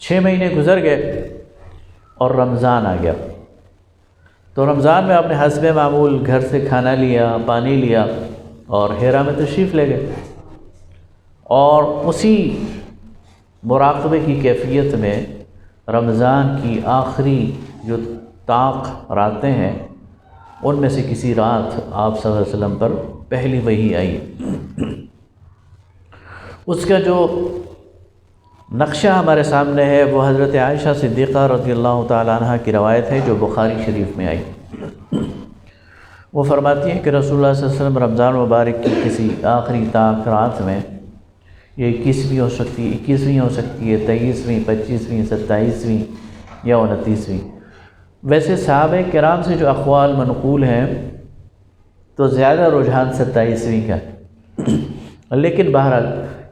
6 مہینے گزر گئے اور رمضان آ گیا، تو رمضان میں آپ نے حسب معمول گھر سے کھانا لیا، پانی لیا، اور حرا میں تشریف لے گئے، اور اسی مراقبے کی کیفیت میں رمضان کی آخری جو طاق راتیں ہیں ان میں سے کسی رات آپ صلی اللہ علیہ وسلم پر پہلی وحی آئی۔ اس کا جو نقشہ ہمارے سامنے ہے وہ حضرت عائشہ صدیقہ رضی اللہ تعالیٰ عنہ کی روایت ہے جو بخاری شریف میں آئی۔ وہ فرماتی ہیں کہ رسول اللہ صلی اللہ علیہ وسلم رمضان مبارک کی کسی آخری طاق رات میں، یہ 21ویں ہو سکتی ہے، 21ویں ہو سکتی ہے، 23ویں، 25ویں، 27ویں یا 29ویں۔ ویسے صحابہ کرام سے جو اقوال منقول ہیں تو زیادہ رجحان 27ویں کا ہے، لیکن بہرحال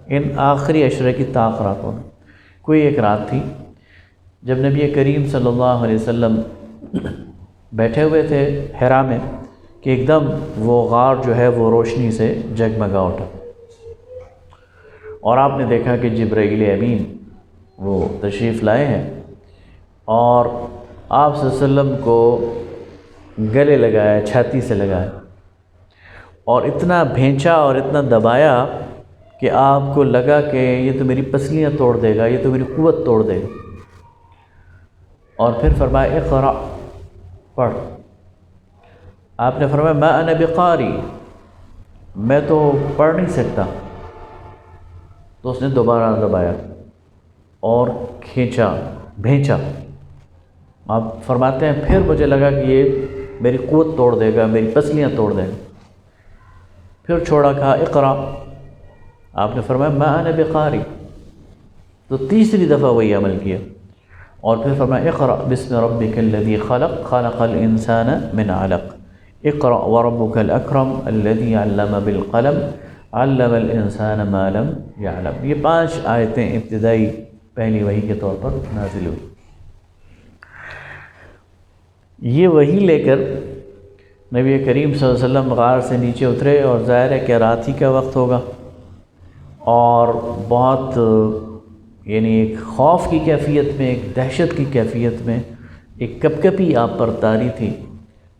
ان آخری عشرے کی طاق راتوں میں کوئی ایک رات تھی جب نبی کریم صلی اللہ علیہ وسلم بیٹھے ہوئے تھے حرا میں کہ ایک دم وہ غار جو ہے وہ روشنی سے جگمگا اٹھا، اور آپ نے دیکھا کہ جبرائیل امین وہ تشریف لائے ہیں، اور آپ صلی اللہ علیہ وسلم کو گلے لگایا، چھاتی سے لگایا، اور اتنا بھینچا اور اتنا دبایا کہ آپ کو لگا کہ یہ تو میری پسلیاں توڑ دے گا، یہ تو میری قوت توڑ دے گا، اور پھر فرمایا اقرأ، پڑھ۔ آپ نے فرمایا ما انا بقاری، میں تو پڑھ نہیں سکتا، تو اس نے دوبارہ دبایا اور کھینچا، بھینچا۔ آپ فرماتے ہیں پھر مجھے لگا کہ یہ میری قوت توڑ دے گا، میری پسلیاں توڑ دے گا، پھر چھوڑا، کہا اقرأ، آپ نے فرمایا ما انا بقاری، تو تیسری دفعہ وہی عمل کیا، اور پھر فرمایا اقرأ بسم ربک الذی خلق خلق الانسان من علق اقرأ وربک الاکرم الذی علم بالقلم علم الانسان ما لم یعلم۔ یہ 5 آیتیں ابتدائی پہلی وحی کے طور پر نازل ہوئی۔ یہ وحی لے کر نبی کریم صلی اللہ علیہ وسلم غار سے نیچے اترے، اور ظاہر ہے کہ رات ہی کا وقت ہوگا، اور بہت یعنی ایک خوف کی کیفیت میں، ایک دہشت کی کیفیت میں، ایک کپکپی آپ پر طاری تھی،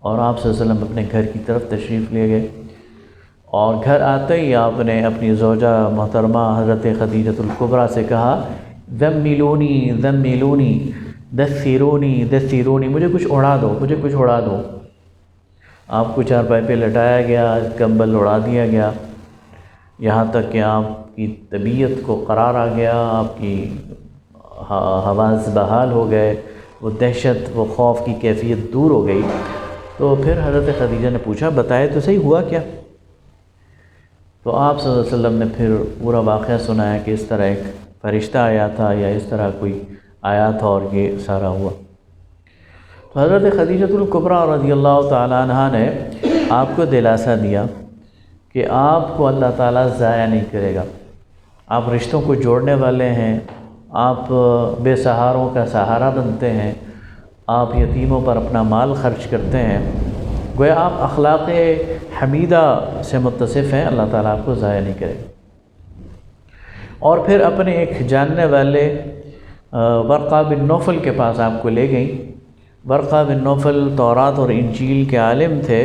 اور آپ صلی اللہ علیہ وسلم اپنے گھر کی طرف تشریف لے گئے، اور گھر آتے ہی آپ نے اپنی زوجہ محترمہ حضرت خدیجۃ الکبریٰ سے کہا ذملونی ذملونی دثرونی دثرونی، مجھے کچھ اڑا دو، مجھے کچھ اڑا دو۔ آپ کو چارپائی پہ لٹایا گیا، کمبل اڑا دیا گیا، یہاں تک کہ آپ کی طبیعت کو قرار آ گیا، آپ کی حواس بحال ہو گئے، وہ دہشت، وہ خوف کی کیفیت دور ہو گئی۔ تو پھر حضرت خدیجہ نے پوچھا بتائے تو صحیح ہوا کیا؟ تو آپ صلی اللہ علیہ وسلم نے پھر پورا واقعہ سنایا کہ اس طرح ایک فرشتہ آیا تھا، یا اس طرح کوئی آیا تھا، اور یہ سارا ہوا۔ تو حضرت خدیجۃ الکبریٰ رضی اللہ تعالیٰ عنہ نے آپ کو دلاسا دیا کہ آپ کو اللہ تعالیٰ ضائع نہیں کرے گا، آپ رشتوں کو جوڑنے والے ہیں، آپ بے سہاروں کا سہارا بنتے ہیں، آپ یتیموں پر اپنا مال خرچ کرتے ہیں، گویا آپ اخلاق حمیدہ سے متصف ہیں، اللہ تعالیٰ آپ کو ضائع نہیں کرے گا۔ اور پھر اپنے ایک جاننے والے ورقہ بن نوفل کے پاس آپ کو لے گئیں۔ ورقہ بن نوفل تورات اور انجیل کے عالم تھے،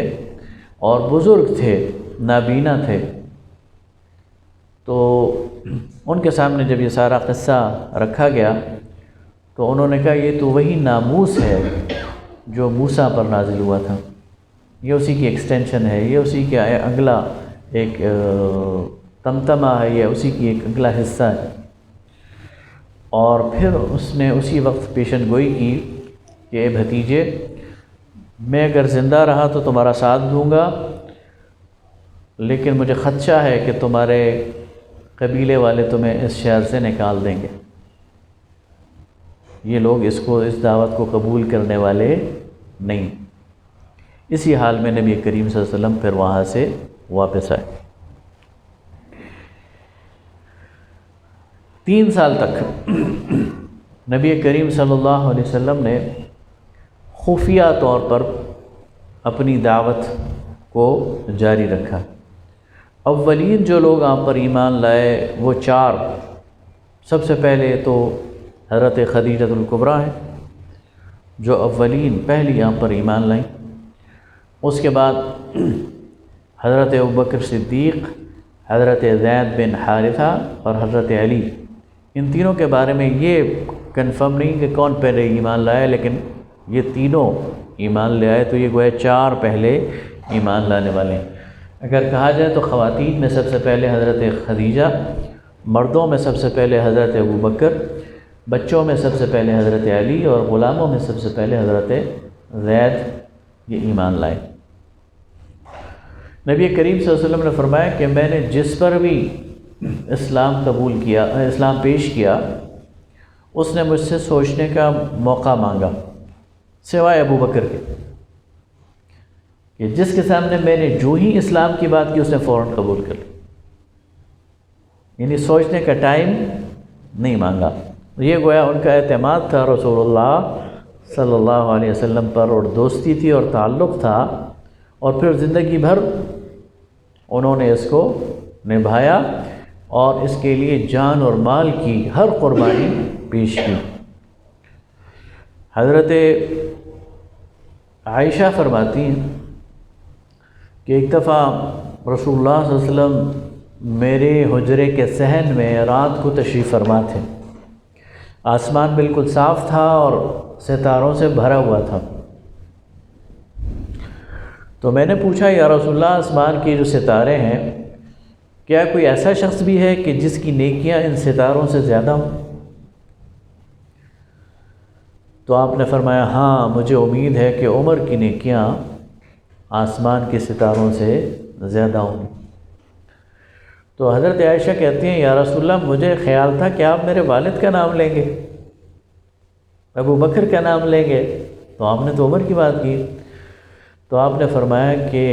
اور بزرگ تھے، نابینا تھے۔ تو ان کے سامنے جب یہ سارا قصہ رکھا گیا تو انہوں نے کہا یہ تو وہی ناموس ہے جو موسیٰ پر نازل ہوا تھا، یہ اسی کی ایکسٹینشن ہے، یہ اسی کا اگلا ایک تمتمہ ہے، یہ اسی کی ایک اگلا حصہ ہے۔ اور پھر اس نے اسی وقت پیشن گوئی کی کہ اے بھتیجے، میں اگر زندہ رہا تو تمہارا ساتھ دوں گا، لیکن مجھے خدشہ ہے کہ تمہارے قبیلے والے تمہیں اس شہر سے نکال دیں گے، یہ لوگ اس دعوت کو قبول کرنے والے نہیں۔ اسی حال میں نبی کریم صلی اللہ علیہ وسلم پھر وہاں سے واپس آئے۔ 3 سال تک نبی کریم صلی اللہ علیہ وسلم نے خفیہ طور پر اپنی دعوت کو جاری رکھا۔ اولین جو لوگ آپ پر ایمان لائے وہ 4، سب سے پہلے تو حضرت خدیجۃ الکبریٰ ہیں جو اولین پہلی آپ پر ایمان لائیں۔ اس کے بعد حضرت ابوبکر صدیق، حضرت زید بن حارثہ اور حضرت علی، ان تینوں کے بارے میں یہ کنفرم نہیں کہ کون پہلے ایمان لائے، لیکن یہ تینوں ایمان لے آئے، تو یہ گویا 4 پہلے ایمان لانے والے ہیں۔ اگر کہا جائے تو خواتین میں سب سے پہلے حضرت خدیجہ، مردوں میں سب سے پہلے حضرت ابوبکر، بچوں میں سب سے پہلے حضرت علی، اور غلاموں میں سب سے پہلے حضرت زید یہ ایمان لائے۔ نبی کریم صلی اللہ علیہ وسلم نے فرمایا کہ میں نے جس پر بھی اسلام قبول کیا، اسلام پیش کیا، اس نے مجھ سے سوچنے کا موقع مانگا، سوائے ابوبکر کے، کہ جس کے سامنے میں نے جو ہی اسلام کی بات کی اس نے فوراً قبول کر لی، یعنی سوچنے کا ٹائم نہیں مانگا۔ یہ گویا ان کا اعتماد تھا رسول اللہ صلی اللہ علیہ وسلم پر، اور دوستی تھی اور تعلق تھا، اور پھر زندگی بھر انہوں نے اس کو نبھایا، اور اس کے لیے جان اور مال کی ہر قربانی پیش کی۔ حضرت عائشہ فرماتی ہیں کہ ایک دفعہ رسول اللہ صلی اللہ علیہ وسلم میرے حجرے کے صحن میں رات کو تشریف فرما تھے، آسمان بالکل صاف تھا اور ستاروں سے بھرا ہوا تھا۔ تو میں نے پوچھا یا رسول اللہ، آسمان کے جو ستارے ہیں کیا کوئی ایسا شخص بھی ہے کہ جس کی نیکیاں ان ستاروں سے زیادہ ہوں؟ تو آپ نے فرمایا ہاں، مجھے امید ہے کہ عمر کی نیکیاں آسمان کے ستاروں سے زیادہ ہوں۔ تو حضرت عائشہ کہتی ہیں یا رسول اللہ، مجھے خیال تھا کہ آپ میرے والد کا نام لیں گے، ابو بکر کا نام لیں گے، تو آپ نے تو عمر کی بات کی۔ تو آپ نے فرمایا کہ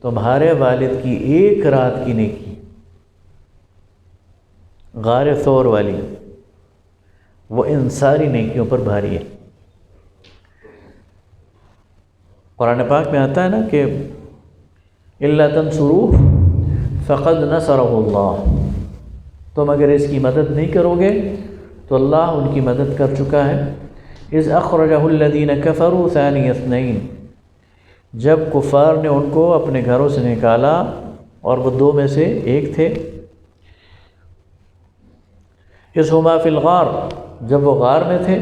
تمہارے والد کی ایک رات کی نیکی غار ثور والی، وہ ان ساری نیکیوں پر بھاری ہے۔ قرآن پاک میں آتا ہے نا کہ الا تنصروہ فقد نصرہ اللہ، تم اگر اس کی مدد نہیں کرو گے تو اللہ ان کی مدد کر چکا ہے۔ اذ اخرجہ الذین کفروا ثانی اثنین، جب کفار نے ان کو اپنے گھروں سے نکالا اور وہ دو میں سے ایک تھے۔ اذ ہما فی الغار، جب وہ غار میں تھے۔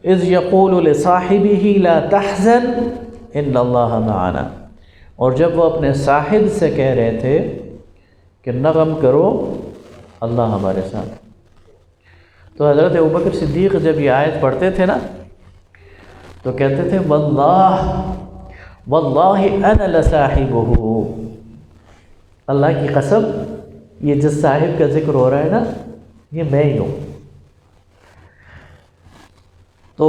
اذ یقول لصاحبہ لا تحزن ان اللہ معنا، اور جب وہ اپنے صاحب سے کہہ رہے تھے کہ نہ غم کرو، اللہ ہمارے ساتھ۔ تو حضرت ابوبکر صدیق جب یہ آیت پڑھتے تھے نا تو کہتے تھے واللہ انا لصاحبہ، اللہ کی قسم یہ جس صاحب کا ذکر ہو رہا ہے نا یہ میں ہی ہوں۔ تو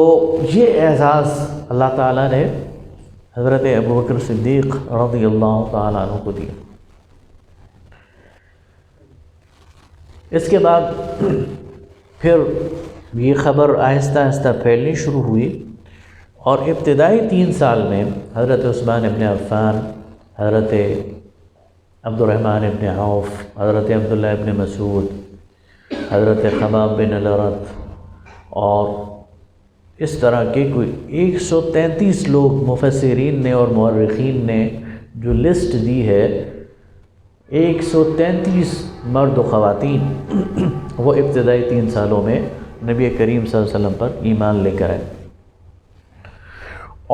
یہ اعزاز اللہ تعالیٰ نے حضرت ابوبکر صدیق رضی اللہ تعالیٰ عنہ کو دیا۔ اس کے بعد پھر یہ خبر آہستہ آہستہ پھیلنی شروع ہوئی، اور ابتدائی 3 سال میں حضرت عثمان ابن عفان، حضرت عبد الرحمن ابن عوف، حضرت عبداللہ ابن مسعود، حضرت خباب بن الارت، اور اس طرح کے کوئی 133 لوگ مفسرین نے اور مورخین نے جو لسٹ دی ہے، 133 مرد و خواتین وہ ابتدائی 3 سالوں میں نبی کریم صلی اللہ علیہ وسلم پر ایمان لے کر آئے۔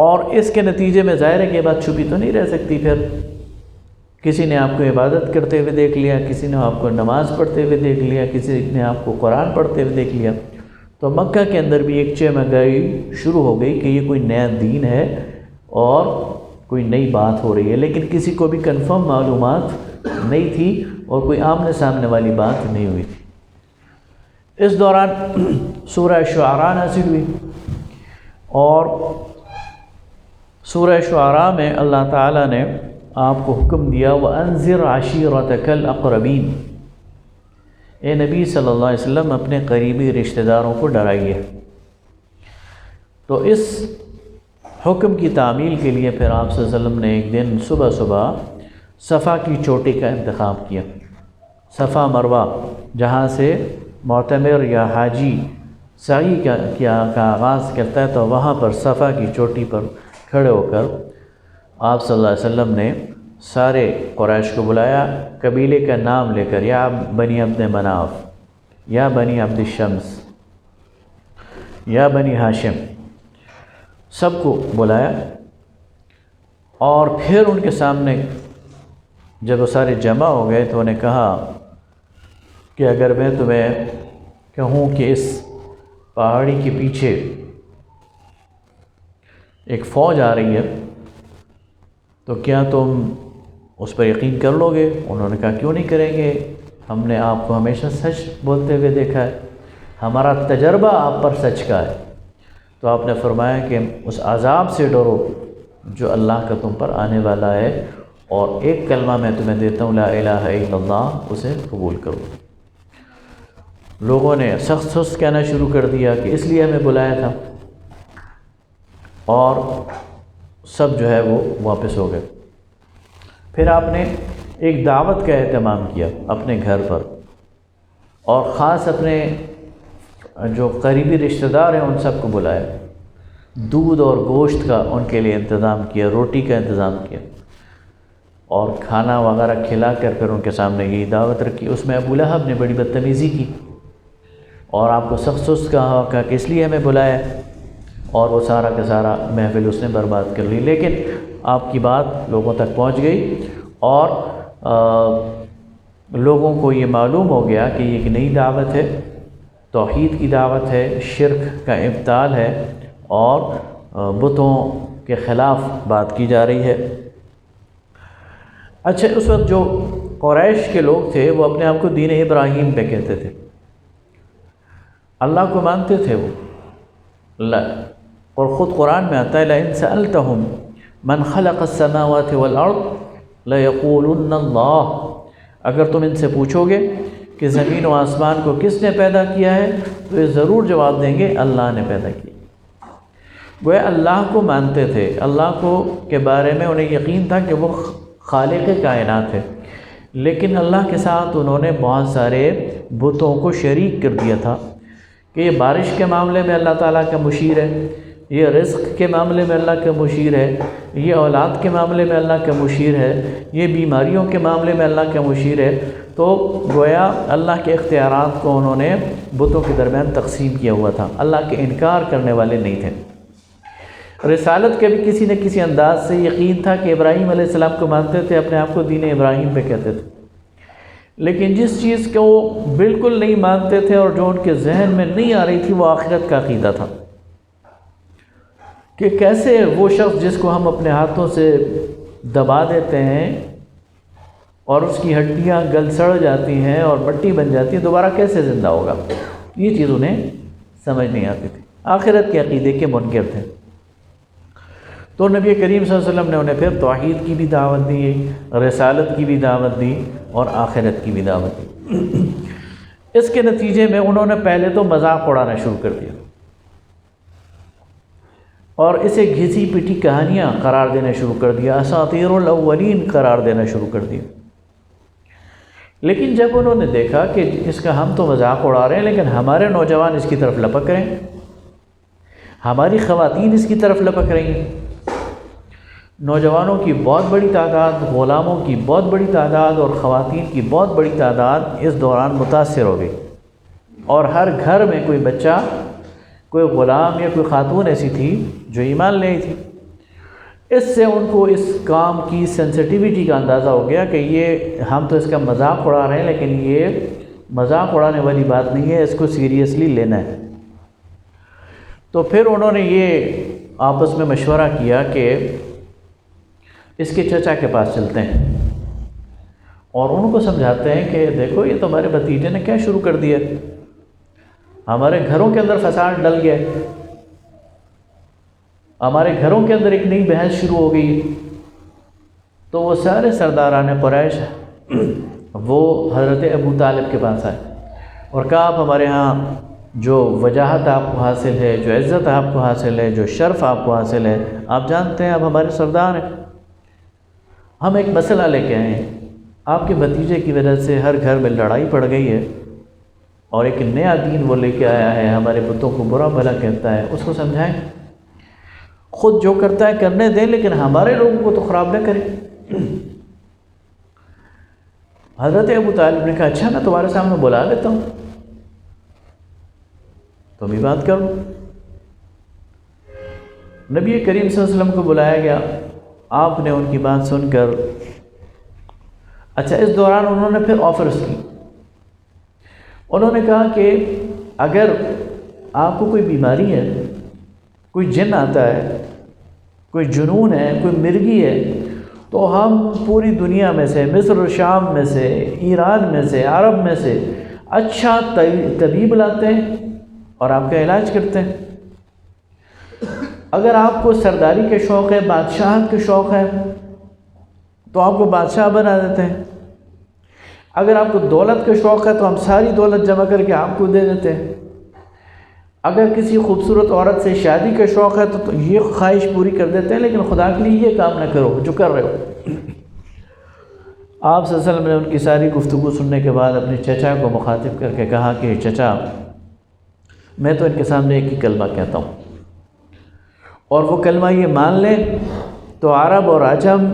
اور اس کے نتیجے میں ظاہر ہے کہ یہ بات چھپی تو نہیں رہ سکتی، پھر کسی نے آپ کو عبادت کرتے ہوئے دیکھ لیا، کسی نے آپ کو نماز پڑھتے ہوئے دیکھ لیا، کسی نے آپ کو قرآن پڑھتے ہوئے دیکھ لیا، تو مکہ کے اندر بھی ایک چہمگائی شروع ہو گئی کہ یہ کوئی نیا دین ہے اور کوئی نئی بات ہو رہی ہے، لیکن کسی کو بھی کنفرم معلومات نہیں تھی اور کوئی آمنے سامنے والی بات نہیں ہوئی تھی۔ اس دوران سورہ شعراء نازل ہوئی، اور سورہ شعراء میں اللہ تعالیٰ نے آپ کو حکم دیا وَأَنذِرْ عَشِيرَتَكَ الْأَقْرَبِينَ، اے نبی صلی اللہ علیہ وسلم اپنے قریبی رشتہ داروں کو ڈرائیے۔ تو اس حکم کی تعمیل کے لیے پھر آپ صلی اللہ علیہ وسلم نے ایک دن صبح صبح صفا کی چوٹی کا انتخاب کیا، صفا مروہ، جہاں سے معتمر یا حاجی سعی کا آغاز کرتا ہے، تو وہاں پر صفا کی چوٹی پر کھڑے ہو کر آپ صلی اللہ علیہ وسلم نے سارے قریش کو بلایا، قبیلے کا نام لے کر، یا بنی عبد مناف، یا بنی عبد الشمس، یا بنی ہاشم، سب کو بلایا، اور پھر ان کے سامنے جب وہ سارے جمع ہو گئے تو انہیں کہا کہ اگر میں تمہیں کہوں کہ اس پہاڑی کے پیچھے ایک فوج آ رہی ہے تو کیا تم اس پر یقین کر لو گے؟ انہوں نے کہا کیوں نہیں کریں گے، ہم نے آپ کو ہمیشہ سچ بولتے ہوئے دیکھا ہے، ہمارا تجربہ آپ پر سچ کا ہے۔ تو آپ نے فرمایا کہ اس عذاب سے ڈرو جو اللہ کا تم پر آنے والا ہے، اور ایک کلمہ میں تمہیں دیتا ہوں لا الہ الا اللہ، اسے قبول کرو۔ لوگوں نے سخت سست کہنا شروع کر دیا کہ اس لیے ہمیں بلایا تھا، اور سب جو ہے وہ واپس ہو گئے۔ پھر آپ نے ایک دعوت کا اہتمام کیا اپنے گھر پر، اور خاص اپنے جو قریبی رشتہ دار ہیں ان سب کو بلایا، دودھ اور گوشت کا ان کے لیے انتظام کیا، روٹی کا انتظام کیا، اور کھانا وغیرہ کھلا کر پھر ان کے سامنے یہ دعوت رکھی۔ اس میں ابو لہب نے بڑی بدتمیزی کی اور آپ کو سخت سست کہا کہ اس لیے ہمیں بلایا، اور وہ سارا کا سارا محفل اس نے برباد کر لی۔ لیکن آپ کی بات لوگوں تک پہنچ گئی، اور لوگوں کو یہ معلوم ہو گیا کہ یہ ایک نئی دعوت ہے، توحید کی دعوت ہے، شرک کا ابطال ہے، اور بتوں کے خلاف بات کی جا رہی ہے۔ اچھا، اس وقت جو قریش کے لوگ تھے وہ اپنے آپ کو دین ابراہیم پہ کہتے تھے، اللہ کو مانتے تھے وہ اللہ، اور خود قرآن میں آتا ہے لَإِن سَأَلْتَهُمْ مَنْ خَلَقَ السَّمَاوَاتِ وَالْأَرْضِ لَيَقُولُنَّ اللَّهُ، اگر تم ان سے پوچھو گے کہ زمین و آسمان کو کس نے پیدا کیا ہے، تو یہ ضرور جواب دیں گے اللہ نے پیدا کیا۔ وہ اللہ کو مانتے تھے، اللہ کو کے بارے میں انہیں یقین تھا کہ وہ خالق کائنات ہے، لیکن اللہ کے ساتھ انہوں نے بہت سارے بتوں کو شریک کر دیا تھا کہ یہ بارش کے معاملے میں اللہ تعالیٰ کا مشیر ہے، یہ رزق کے معاملے میں اللہ کا مشیر ہے، یہ اولاد کے معاملے میں اللہ کا مشیر ہے، یہ بیماریوں کے معاملے میں اللہ کا مشیر ہے۔ تو گویا اللہ کے اختیارات کو انہوں نے بتوں کے درمیان تقسیم کیا ہوا تھا، اللہ کے انکار کرنے والے نہیں تھے۔ رسالت کے بھی کسی نہ کسی انداز سے یقین تھا کہ ابراہیم علیہ السلام کو مانتے تھے، اپنے آپ کو دین ابراہیم پہ کہتے تھے، لیکن جس چیز کو وہ بالکل نہیں مانتے تھے اور جو ان کے ذہن میں نہیں آ رہی تھی وہ آخرت کا عقیدہ تھا، کہ کیسے وہ شخص جس کو ہم اپنے ہاتھوں سے دبا دیتے ہیں اور اس کی ہڈیاں گل سڑ جاتی ہیں اور مٹی بن جاتی ہے، دوبارہ کیسے زندہ ہوگا، یہ چیز انہیں سمجھ نہیں آتی تھی، آخرت کے عقیدے کے منکر تھے۔ تو نبی کریم صلی اللہ علیہ وسلم نے انہیں پھر توحید کی بھی دعوت دی، رسالت کی بھی دعوت دی اور آخرت کی بھی دعوت دی۔ اس کے نتیجے میں انہوں نے پہلے تو مذاق اڑانا شروع کر دیا اور اسے گھسی پٹی کہانیاں قرار دینا شروع کر دیا، اساطیر الاولین قرار دینا شروع کر دیا۔ لیکن جب انہوں نے دیکھا کہ اس کا ہم تو مذاق اڑا رہے ہیں لیکن ہمارے نوجوان اس کی طرف لپک رہے ہیں، ہماری خواتین اس کی طرف لپک رہی ہیں، نوجوانوں کی بہت بڑی تعداد، غلاموں کی بہت بڑی تعداد اور خواتین کی بہت بڑی تعداد اس دوران متاثر ہو گئی، اور ہر گھر میں کوئی بچہ، کوئی غلام یا کوئی خاتون ایسی تھی جو ایمان لے آئی تھی۔ اس سے ان کو اس کام کی سینسٹیوٹی کا اندازہ ہو گیا کہ یہ ہم تو اس کا مذاق اڑا رہے ہیں لیکن یہ مذاق اڑانے والی بات نہیں ہے، اس کو سیریسلی لینا ہے۔ تو پھر انہوں نے یہ آپس میں مشورہ کیا کہ اس کے چچا کے پاس چلتے ہیں اور ان کو سمجھاتے ہیں کہ دیکھو یہ تو ہمارے بھتیجے نے کیا شروع کر دیا، ہمارے گھروں کے اندر فساد ڈل گیا ہے، ہمارے گھروں کے اندر ایک نئی بحث شروع ہو گئی۔ تو وہ سارے سرداران قریش وہ حضرت ابو طالب کے پاس آئے اور کہا آپ ہمارے ہاں جو وجاہت آپ کو حاصل ہے، جو عزت آپ کو حاصل ہے، جو شرف آپ کو حاصل ہے، آپ جانتے ہیں آپ ہمارے سردار ہیں، ہم ایک مسئلہ لے کے آئے ہیں، آپ کے بھتیجے کی وجہ سے ہر گھر میں لڑائی پڑ گئی ہے اور ایک نیا دین وہ لے کے آیا ہے، ہمارے بتوں کو برا بھلا کہتا ہے، اس کو سمجھائیں، خود جو کرتا ہے کرنے دیں لیکن ہمارے لوگوں کو تو خراب نہ کریں۔ حضرت ابو طالب نے کہا اچھا میں تمہارے سامنے بلا لیتا ہوں، تم بھی بات کرو۔ نبی کریم صلی اللہ علیہ وسلم کو بلایا گیا، آپ نے ان کی بات سن کر اچھا اس دوران انہوں نے پھر آفرز کی، انہوں نے کہا کہ اگر آپ کو کوئی بیماری ہے، کوئی جن آتا ہے، کوئی جنون ہے، کوئی مرگی ہے، تو ہم پوری دنیا میں سے، مصر و شام میں سے، ایران میں سے، عرب میں سے اچھا طبیب لاتے ہیں اور آپ کا علاج کرتے ہیں۔ اگر آپ کو سرداری کے شوق ہے، بادشاہت کے شوق ہے تو آپ کو بادشاہ بنا دیتے ہیں، اگر آپ کو دولت کے شوق ہے تو ہم ساری دولت جمع کر کے آپ کو دے دیتے ہیں، اگر کسی خوبصورت عورت سے شادی کا شوق ہے تو یہ خواہش پوری کر دیتے ہیں، لیکن خدا کے لیے یہ کام نہ کرو جو کر رہے ہو۔ آپ صلی اللہ علیہ وسلم نے ان کی ساری گفتگو سننے کے بعد اپنے چچا کو مخاطب کر کے کہا کہ چچا میں تو ان کے سامنے ایک ہی کلمہ کہتا ہوں اور وہ کلمہ یہ مان لیں تو عرب اور عجم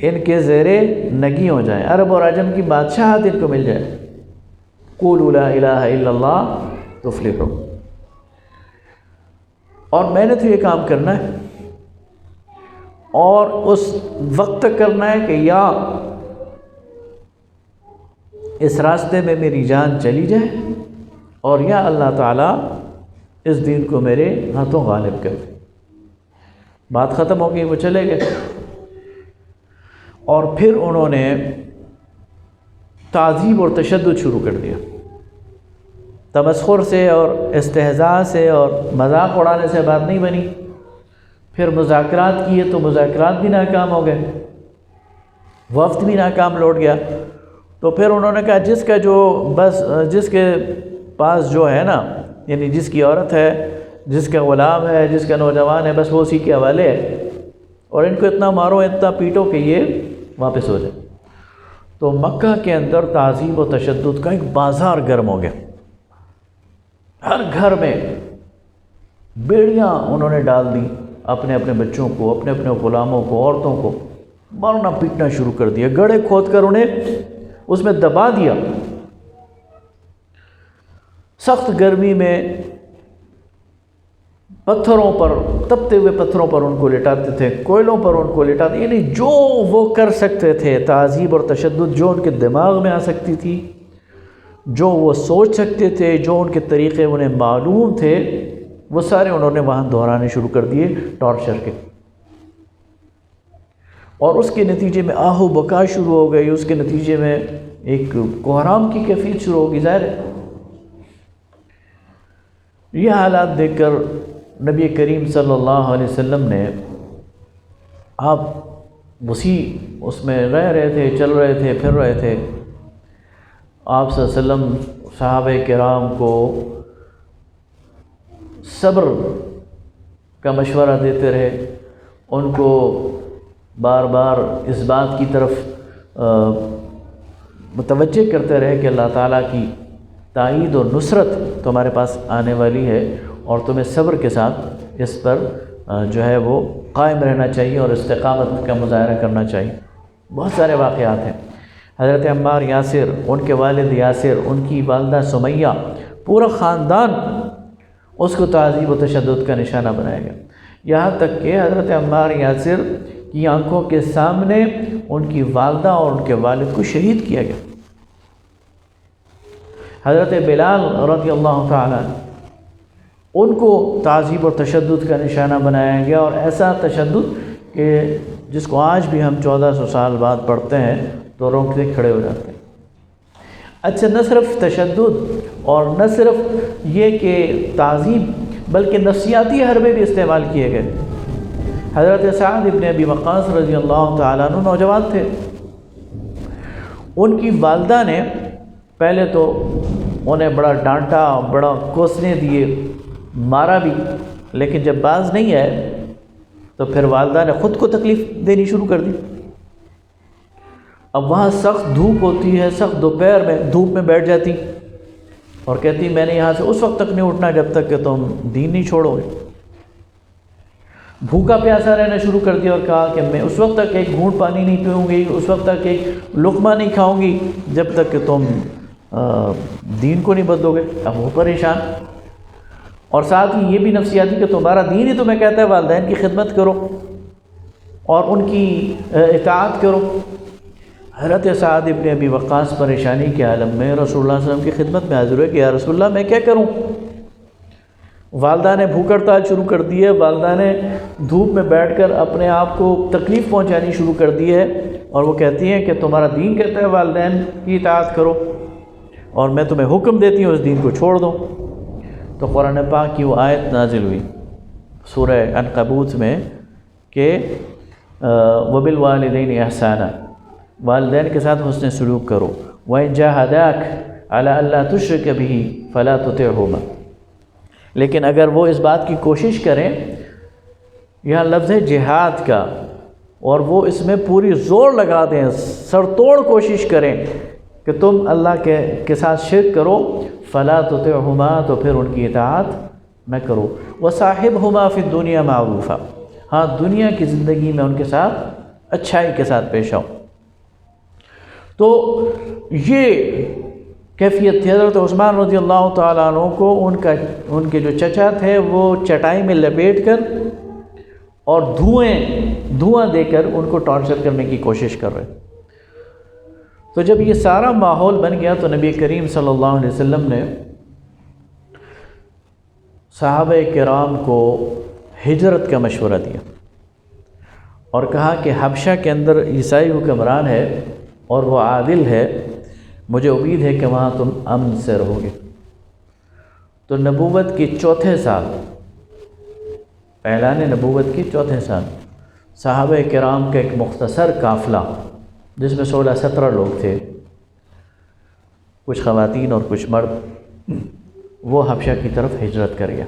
ان کے زیر نگی ہو جائیں، عرب اور عجم کی بادشاہت ان کو مل جائے، قولوا لا الہ الا اللہ تفلحوا۔ اور میں نے تو یہ کام کرنا ہے اور اس وقت تک کرنا ہے کہ یا اس راستے میں میری جان چلی جائے اور یا اللہ تعالیٰ اس دین کو میرے ہاتھوں غالب کر دے۔ بات ختم ہو گئی، وہ چلے گئے اور پھر انہوں نے تعذیب اور تشدد شروع کر دیا، تمسخر سے اور استہزاء سے اور مذاق اڑانے سے بات نہیں بنی، پھر مذاکرات کیے تو مذاکرات بھی ناکام ہو گئے، وفد بھی ناکام لوٹ گیا، تو پھر انہوں نے کہا جس کے پاس جو ہے نا، یعنی جس کی عورت ہے، جس کا غلام ہے، جس کا نوجوان ہے، بس وہ اسی کے حوالے ہے، اور ان کو اتنا مارو، اتنا پیٹو کہ یہ واپس ہو جائے۔ تو مکہ کے اندر تعذیب و تشدد کا ایک بازار گرم ہو گیا، ہر گھر میں بیڑیاں انہوں نے ڈال دی، اپنے اپنے بچوں کو، اپنے اپنے غلاموں کو، عورتوں کو مارنا پیٹنا شروع کر دیا، گڑھے کھود کر انہیں اس میں دبا دیا۔ سخت گرمی میں پتھروں پر، تپتے ہوئے پتھروں پر ان کو لٹاتے تھے، کوئلوں پر ان کو لٹاتے، یعنی جو وہ کر سکتے تھے تعذیب اور تشدد، جو ان کے دماغ میں آ سکتی تھی، جو وہ سوچ سکتے تھے، جو ان کے طریقے انہیں معلوم تھے، وہ سارے انہوں نے وہاں دہرانے شروع کر دیے ٹارچر کے، اور اس کے نتیجے میں آہ و بکا شروع ہو گئی، اس کے نتیجے میں ایک کوہرام کی کیفیت شروع ہوگی۔ ظاہر ہے یہ حالات دیکھ کر نبی کریم صلی اللہ علیہ وسلم نے، آپ اسی اس میں رہ رہے تھے، چل رہے تھے، پھر رہے تھے، آپ صلی اللہ علیہ وسلم صحابہ کرام کو صبر کا مشورہ دیتے رہے، ان کو بار بار اس بات کی طرف متوجہ کرتے رہے کہ اللہ تعالیٰ کی تائید اور نصرت تمہارے پاس آنے والی ہے، اور تمہیں صبر کے ساتھ اس پر جو ہے وہ قائم رہنا چاہیے اور استقامت کا مظاہرہ کرنا چاہیے۔ بہت سارے واقعات ہیں، حضرت عمار یاسر، ان کے والد یاسر، ان کی والدہ سمیہ، پورا خاندان اس کو تعذیب و تشدد کا نشانہ بنایا گیا، یہاں تک کہ حضرت عمار یاسر کی آنکھوں کے سامنے ان کی والدہ اور ان کے والد کو شہید کیا گیا۔ حضرت بلال رضی اللہ تعالیٰ ان کو تعذیب اور تشدد کا نشانہ بنایا گیا، اور ایسا تشدد کہ جس کو آج بھی ہم 1400 سال بعد پڑھتے ہیں تو رونگٹے کھڑے ہو جاتے ہیں۔ اچھا، نہ صرف تشدد اور نہ صرف یہ کہ تعذیب، بلکہ نفسیاتی حربے بھی استعمال کیے گئے۔ حضرت سعد ابن ابی وقاص رضی اللہ تعالیٰ عنہ نوجوان تھے، ان کی والدہ نے پہلے تو انہیں بڑا ڈانٹا، بڑا کوسنے دیے، مارا بھی، لیکن جب باز نہیں آئے تو پھر والدہ نے خود کو تکلیف دینی شروع کر دی۔ اب وہاں سخت دھوپ ہوتی ہے، سخت دوپہر میں دھوپ میں بیٹھ جاتی اور کہتی میں نے یہاں سے اس وقت تک نہیں اٹھنا جب تک کہ تم دین نہیں چھوڑو گے۔ بھوکا پیاسا رہنا شروع کر دیا اور کہا کہ میں اس وقت تک ایک گھونٹ پانی نہیں پیوں گی، اس وقت تک ایک لقمہ نہیں کھاؤں گی جب تک کہ تم دین کو نہیں بدلو گے۔ اب وہ پریشان، اور ساتھ ہی یہ بھی نفسیاتی کہ تمہارا دین ہی تمہیں کہتا ہے والدین کی خدمت کرو اور ان کی اطاعت کرو۔ حضرت سعد ابن ابی وقاص پریشانی کے عالم میں رسول اللہ صلی اللہ علیہ وسلم کی خدمت میں حاضر ہوئے کہ یا رسول اللہ میں کیا کروں؟ والدہ نے بھوک ہڑتال شروع کر دی ہے، والدہ نے دھوپ میں بیٹھ کر اپنے آپ کو تکلیف پہنچانی شروع کر دی ہے، اور وہ کہتی ہیں کہ تمہارا دین کہتا ہے والدین کی اطاعت کرو اور میں تمہیں حکم دیتی ہوں اس دین کو چھوڑ دو۔ تو قرآن پاک کی وہ آیت نازل ہوئی سورہ عنکبوت میں کہ وَبِالْوَالِدَيْنِ إِحْسَانًا، والدین کے ساتھ حسن سلوک کرو، وَإِنْ جَاهَدَاكَ عَلَىٰ أَلَّا تُشْرِكَ بِهِ فَلَا تُطِعْهُمَا، لیکن اگر وہ اس بات کی کوشش کریں، یہاں لفظ ہے جہاد کا، اور وہ اس میں پوری زور لگا دیں، سر توڑ کوشش کریں کہ تم اللہ کے ساتھ شرک کرو، فلا تطعهما، تو پھر ان کی اطاعت نہ کرو، وصاحبهما فی الدنیا معروفا، ہاں دنیا کی زندگی میں ان کے ساتھ اچھائی کے ساتھ پیش آؤ۔ تو یہ کیفیت تھی۔ حضرت عثمان رضی اللہ تعالیٰ عنہ کو ان کے جو چچا تھے وہ چٹائی میں لپیٹ کر اور دھواں دے کر ان کو ٹارچر کرنے کی کوشش کر رہے۔ تو جب یہ سارا ماحول بن گیا تو نبی کریم صلی اللہ علیہ وسلم نے صحابہ کرام کو ہجرت کا مشورہ دیا اور کہا کہ حبشہ کے اندر عیسائی حکمران ہے اور وہ عادل ہے، مجھے امید ہے کہ وہاں تم امن سے رہو گے۔ تو نبوت کے چوتھے سال، اعلان نبوت کے چوتھے سال، صحابہ کرام کا ایک مختصر قافلہ جس میں 16-17 لوگ تھے، کچھ خواتین اور کچھ مرد وہ حبشہ کی طرف ہجرت کر گیا۔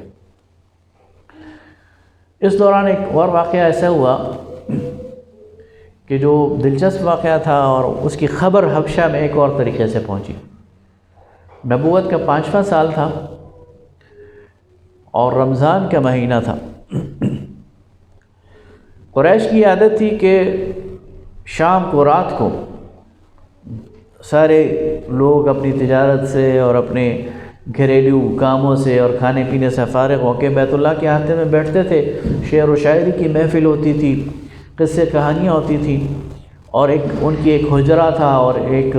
اس دوران ایک اور واقعہ ایسا ہوا کہ جو دلچسپ واقعہ تھا، اور اس کی خبر حبشہ میں ایک اور طریقے سے پہنچی۔ نبوت کا 5واں سال تھا اور رمضان کا مہینہ تھا۔ قریش کی عادت تھی کہ شام کو، رات کو، سارے لوگ اپنی تجارت سے اور اپنے گھریلو کاموں سے اور کھانے پینے سے فارغ ہو کے بیت اللہ کے احاطے میں بیٹھتے تھے۔ شعر و شاعری کی محفل ہوتی تھی، قصے کہانیاں ہوتی تھیں، اور ان کی ایک حجرہ تھا اور ایک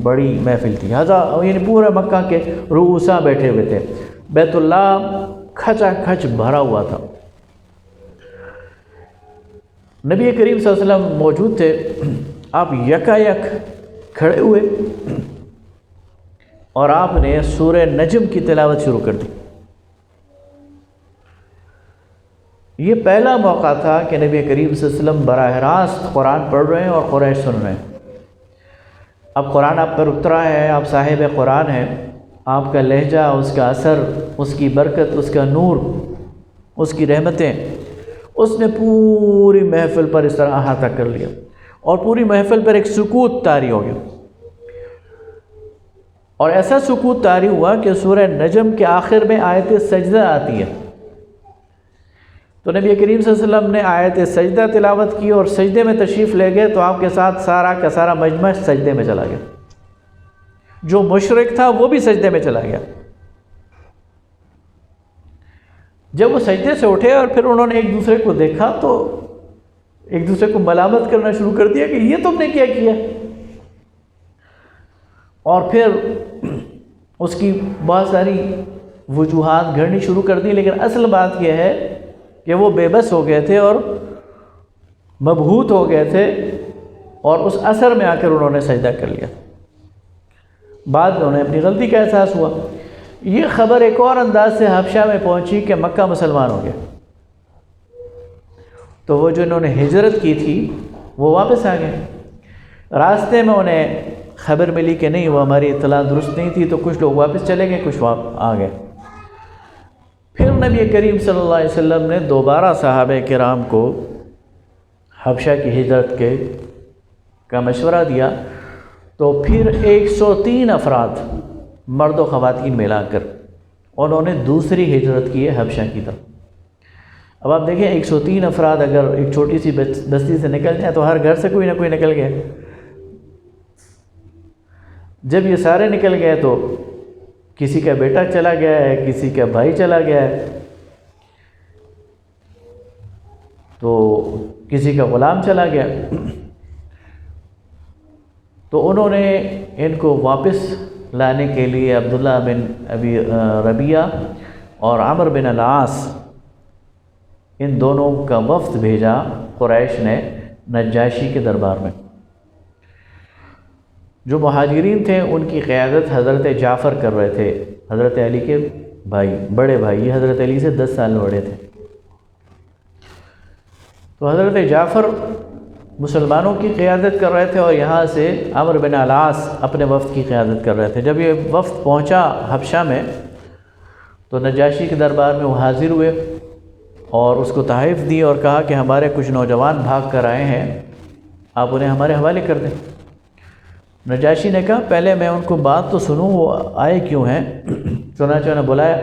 بڑی محفل تھی۔ یعنی پورے مکہ کے رؤساء بیٹھے ہوئے تھے۔ بیت اللہ کھچا کھچ بھرا ہوا تھا۔ نبی کریم صلی اللہ علیہ وسلم موجود تھے۔ آپ یکا یک کھڑے ہوئے اور آپ نے سورہ نجم کی تلاوت شروع کر دی۔ یہ پہلا موقع تھا کہ نبی کریم صلی اللہ علیہ وسلم براہ راست قرآن پڑھ رہے ہیں اور قریش سن رہے ہیں۔ اب قرآن آپ پر اترا ہے، آپ صاحب قرآن ہیں، آپ کا لہجہ، اس کا اثر، اس کی برکت، اس کا نور، اس کی رحمتیں، اس نے پوری محفل پر اس طرح احاطہ کر لیا، اور پوری محفل پر ایک سکوت طاری ہو گیا۔ اور ایسا سکوت طاری ہوا کہ سورہ نجم کے آخر میں آیت سجدہ آتی ہے، تو نبی کریم صلی اللہ علیہ وسلم نے آیت سجدہ تلاوت کی اور سجدے میں تشریف لے گئے، تو آپ کے ساتھ سارا کا سارا مجمع سجدے میں چلا گیا۔ جو مشرک تھا وہ بھی سجدے میں چلا گیا۔ جب وہ سجدے سے اٹھے اور پھر انہوں نے ایک دوسرے کو دیکھا تو ایک دوسرے کو ملامت کرنا شروع کر دیا کہ یہ تم نے کیا کیا، اور پھر اس کی بہت ساری وجوہات گھڑنی شروع کر دی، لیکن اصل بات یہ ہے کہ وہ بے بس ہو گئے تھے اور مبہوت ہو گئے تھے، اور اس اثر میں آ کر انہوں نے سجدہ کر لیا۔ بعد میں انہیں اپنی غلطی کا احساس ہوا۔ یہ خبر ایک اور انداز سے حبشہ میں پہنچی کہ مکہ مسلمان ہو گیا، تو وہ جو انہوں نے ہجرت کی تھی وہ واپس آ گئے۔ راستے میں انہیں خبر ملی کہ نہیں، وہ ہماری اطلاع درست نہیں تھی، تو کچھ لوگ واپس چلے گئے، کچھ آ گئے۔ پھر نبی کریم صلی اللہ علیہ وسلم نے دوبارہ صحابہ کرام کو حبشہ کی ہجرت کا مشورہ دیا، تو پھر 103 افراد مرد و خواتین ملا کر انہوں نے دوسری ہجرت کی ہے حبشہ کی طرف۔ اب آپ دیکھیں 103 افراد اگر ایک چھوٹی سی بستی سے نکل جائیں تو ہر گھر سے کوئی نہ کوئی نکل گئے۔ جب یہ سارے نکل گئے تو کسی کا بیٹا چلا گیا ہے، کسی کا بھائی چلا گیا ہے، تو کسی کا غلام چلا گیا، تو انہوں نے ان کو واپس لانے کے لیے عبداللہ بن ابی ربیعہ اور عمر بن العاص، ان دونوں کا وفد بھیجا قریش نے نجاشی کے دربار میں۔ جو مہاجرین تھے ان کی قیادت حضرت جعفر کر رہے تھے، حضرت علی کے بھائی، بڑے بھائی، یہ حضرت علی سے 10 سال بڑے تھے۔ تو حضرت جعفر مسلمانوں کی قیادت کر رہے تھے، اور یہاں سے عمر بن العاص اپنے وفد کی قیادت کر رہے تھے۔ جب یہ وفد پہنچا حبشہ میں تو نجاشی کے دربار میں وہ حاضر ہوئے اور اس کو تحائف دی اور کہا کہ ہمارے کچھ نوجوان بھاگ کر آئے ہیں، آپ انہیں ہمارے حوالے کر دیں۔ نجاشی نے کہا پہلے میں ان کو بات تو سنوں، وہ آئے کیوں ہیں۔ چنانچہ انہیں بلایا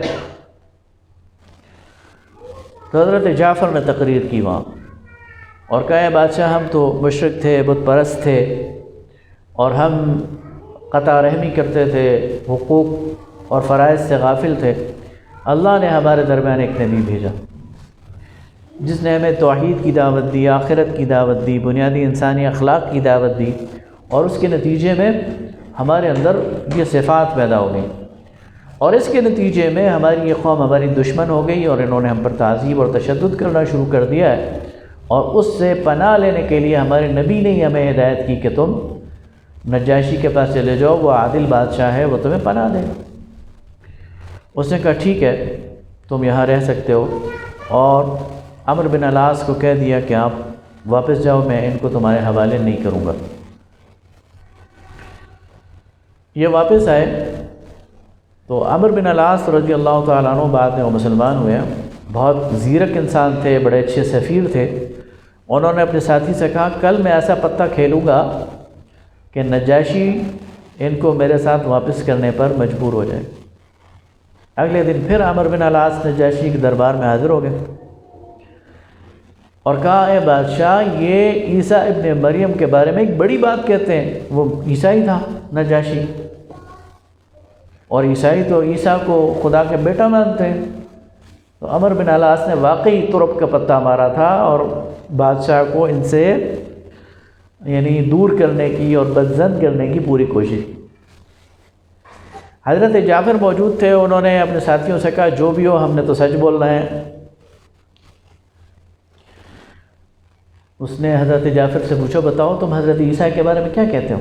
تو حضرت جعفر نے تقریر کی وہاں اور کہا بادشاہ ہم تو مشرک تھے، بت پرست تھے، اور ہم قطع رحمی کرتے تھے، حقوق اور فرائض سے غافل تھے۔ اللہ نے ہمارے درمیان ایک نبی بھیجا جس نے ہمیں توحید کی دعوت دی، آخرت کی دعوت دی، بنیادی انسانی اخلاق کی دعوت دی، اور اس کے نتیجے میں ہمارے اندر یہ صفات پیدا ہو گئی، اور اس کے نتیجے میں ہماری یہ قوم ہماری دشمن ہو گئی، اور انہوں نے ہم پر تعذیب اور تشدد کرنا شروع کر دیا ہے، اور اس سے پناہ لینے کے لیے ہمارے نبی نے ہی ہمیں ہدایت کی کہ تم نجاشی کے پاس چلے جاؤ، وہ عادل بادشاہ ہے، وہ تمہیں پناہ دے گا۔ اس نے کہا ٹھیک ہے تم یہاں رہ سکتے ہو، اور عمر بن العاص کو کہہ دیا کہ آپ واپس جاؤ، میں ان کو تمہارے حوالے نہیں کروں گا۔ یہ واپس آئے تو عمرو بن العاص رضی اللہ تعالیٰ عنہ بعد میں وہ مسلمان ہوئے، بہت زیرک انسان تھے، بڑے اچھے سفیر تھے۔ انہوں نے اپنے ساتھی سے کہا کل میں ایسا پتہ کھیلوں گا کہ نجاشی ان کو میرے ساتھ واپس کرنے پر مجبور ہو جائے۔ اگلے دن پھر عمرو بن العاص نجاشی کے دربار میں حاضر ہو گئے اور کہا اے بادشاہ، یہ عیسیٰ ابن مریم کے بارے میں ایک بڑی بات کہتے ہیں۔ وہ عیسائی تھا نجاشی، اور عیسائی تو عیسیٰ کو خدا کے بیٹا مانتے ہیں۔ تو عمرو بن العاص نے واقعی ترپ کا پتہ مارا تھا اور بادشاہ کو ان سے یعنی دور کرنے کی اور بدظن کرنے کی پوری کوشش کی۔ حضرت جعفر موجود تھے، انہوں نے اپنے ساتھیوں سے کہا جو بھی ہو ہم نے تو سچ بولنا ہے۔ اس نے حضرت جعفر سے پوچھا بتاؤ تم حضرت عیسیٰ کے بارے میں کیا کہتے ہو؟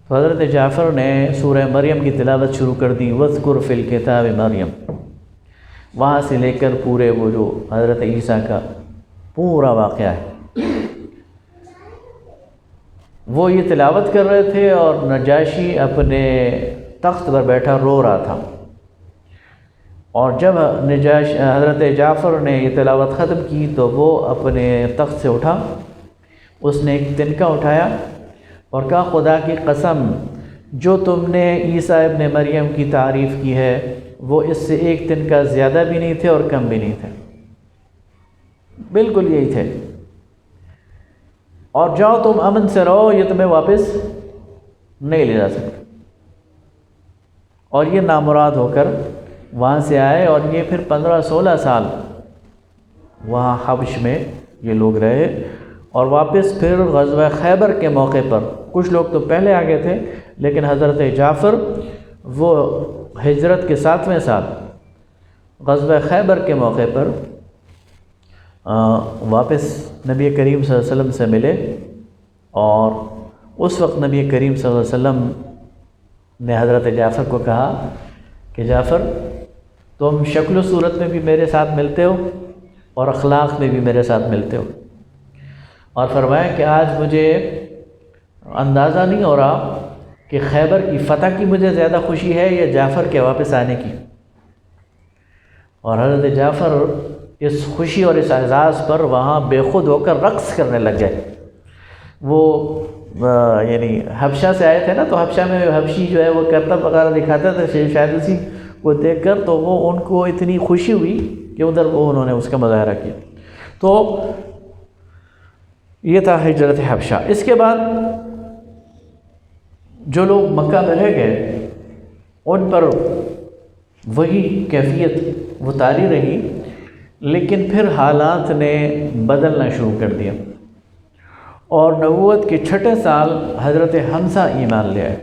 تو حضرت جعفر نے سورہ مریم کی تلاوت شروع کر دی، وَاذْكُرْ فِي الْكِتَابِ مریم، وہاں سے لے کر پورے وہ جو حضرت عیسیٰ کا پورا واقعہ ہے وہ یہ تلاوت کر رہے تھے، اور نجاشی اپنے تخت پر بیٹھا رو رہا تھا۔ اور جب حضرت جعفر نے یہ تلاوت ختم کی تو وہ اپنے تخت سے اٹھا، اس نے ایک تنکا اٹھایا اور کہا خدا کی قسم، جو تم نے عیسیٰ ابن مریم کی تعریف کی ہے وہ اس سے ایک تنکا زیادہ بھی نہیں تھے اور کم بھی نہیں تھے، بالکل یہی تھے، اور جاؤ تم امن سے رہو، یہ تمہیں واپس نہیں لے جا سکتے۔ اور یہ نامراد ہو کر وہاں سے آئے، اور یہ پھر 15-16 سال وہاں حبش میں یہ لوگ رہے، اور واپس پھر غزوہ خیبر کے موقع پر کچھ لوگ تو پہلے آ گئے تھے، لیکن حضرت جعفر وہ ہجرت کے 7ویں سال غزوہ خیبر کے موقع پر واپس نبی کریم صلی اللہ علیہ وسلم سے ملے، اور اس وقت نبی کریم صلی اللہ علیہ وسلم نے حضرت جعفر کو کہا کہ جعفر تم شکل و صورت میں بھی میرے ساتھ ملتے ہو اور اخلاق میں بھی میرے ساتھ ملتے ہو، اور فرمایا کہ آج مجھے اندازہ نہیں ہو رہا کہ خیبر کی فتح کی مجھے زیادہ خوشی ہے یا جعفر کے واپس آنے کی۔ اور حضرت جعفر اس خوشی اور اس اعزاز پر وہاں بے خود ہو کر رقص کرنے لگ گئے۔ وہ یعنی حبشہ سے آئے تھے نا، تو حبشہ میں حبشی جو ہے وہ کرتب وغیرہ دکھاتا تھا، شاید اسی کو دیکھ کر تو وہ ان کو اتنی خوشی ہوئی کہ ادھر وہ انہوں نے اس کا مظاہرہ کیا۔ تو یہ تھا ہجرت حبشہ۔ اس کے بعد جو لوگ مکہ میں رہ گئے ان پر وہی کیفیت وہ طاری رہی، لیکن پھر حالات نے بدلنا شروع کر دیا، اور نبوت کے 6 سال حضرت حمزہ ایمان لے آئے۔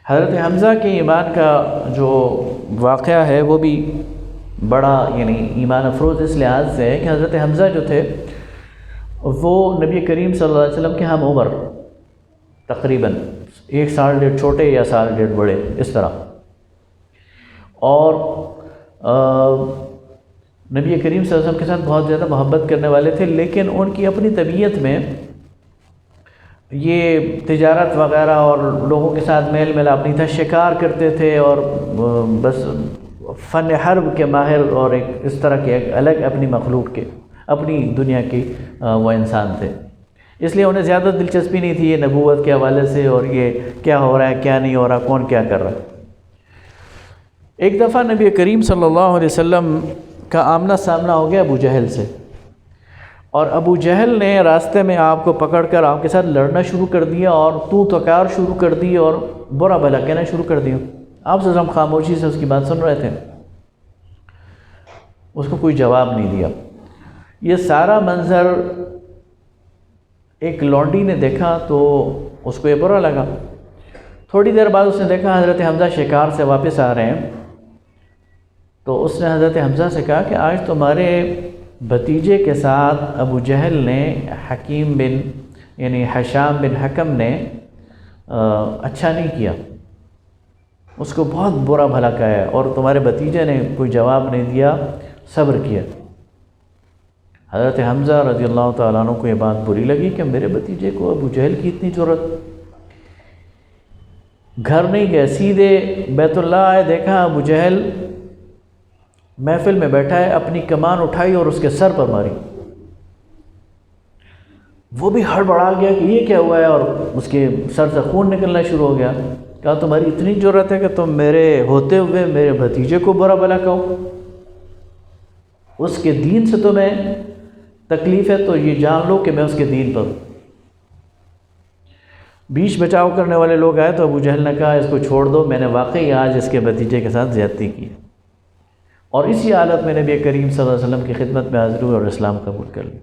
حضرت حمزہ کے ایمان کا جو واقعہ ہے وہ بھی بڑا یعنی ایمان افروز اس لحاظ سے ہے کہ حضرت حمزہ جو تھے وہ نبی کریم صلی اللہ علیہ وسلم کے ہم عمر، تقریباً 1 سال ڈیڑھ چھوٹے یا سال ڈیڑھ بڑے اس طرح، اور نبی کریم صلی اللہ علیہ وسلم کے ساتھ بہت زیادہ محبت کرنے والے تھے، لیکن ان کی اپنی طبیعت میں یہ تجارت وغیرہ اور لوگوں کے ساتھ میل ملاپ نہیں تھا، شکار کرتے تھے اور بس فن حرب کے ماہر، اور ایک اس طرح کے ایک الگ اپنی مخلوق کے اپنی دنیا کی وہ انسان تھے، اس لیے انہیں زیادہ دلچسپی نہیں تھی یہ نبوت کے حوالے سے اور یہ کیا ہو رہا ہے کیا نہیں ہو رہا، کون کیا کر رہا ہے۔ ایک دفعہ نبی کریم صلی اللہ علیہ وسلم کا آمنا سامنا ہو گیا ابو جہل سے، اور ابو جہل نے راستے میں آپ کو پکڑ کر آپ کے ساتھ لڑنا شروع کر دیا اور تو تکار شروع کر دی اور برا بھلا کہنا شروع کر دیا۔ آپ صلی اللہ علیہ وسلم خاموشی سے اس کی بات سن رہے تھے، اس کو کوئی جواب نہیں دیا۔ یہ سارا منظر ایک لونڈی نے دیکھا تو اس کو یہ برا لگا۔ تھوڑی دیر بعد اس نے دیکھا حضرت حمزہ شکار سے واپس آ رہے ہیں، تو اس نے حضرت حمزہ سے کہا کہ آج تمہارے بھتیجے کے ساتھ ابو جہل نے حکیم بن یعنی حشام بن حکم نے اچھا نہیں کیا، اس کو بہت برا بھلا کہا ہے، اور تمہارے بھتیجے نے کوئی جواب نہیں دیا، صبر کیا۔ حضرت حمزہ رضی اللہ تعالیٰ عنہ کو یہ بات بری لگی کہ میرے بھتیجے کو ابو جہل کی اتنی ضرورت، گھر نہیں گئے، سیدھے بیت اللہ آئے، دیکھا ابو جہل محفل میں بیٹھا ہے، اپنی کمان اٹھائی اور اس کے سر پر ماری۔ وہ بھی ہڑبڑا گیا کہ یہ کیا ہوا ہے، اور اس کے سر سے خون نکلنا شروع ہو گیا۔ کہا تمہاری اتنی جرأت ہے کہ تم میرے ہوتے ہوئے میرے بھتیجے کو برا بھلا کہو، اس کے دین سے تمہیں تکلیف ہے تو یہ جان لو کہ میں اس کے دین پر ہوں۔ بیچ بچاؤ کرنے والے لوگ آئے تو ابو جہل نے کہا اس کو چھوڑ دو، میں نے واقعی آج اس کے بھتیجے کے ساتھ زیادتی کی، اور اسی حالت میں نبی کریم صلی اللہ علیہ وسلم کی خدمت میں حاضر ہوئے اور اسلام قبول کر لی۔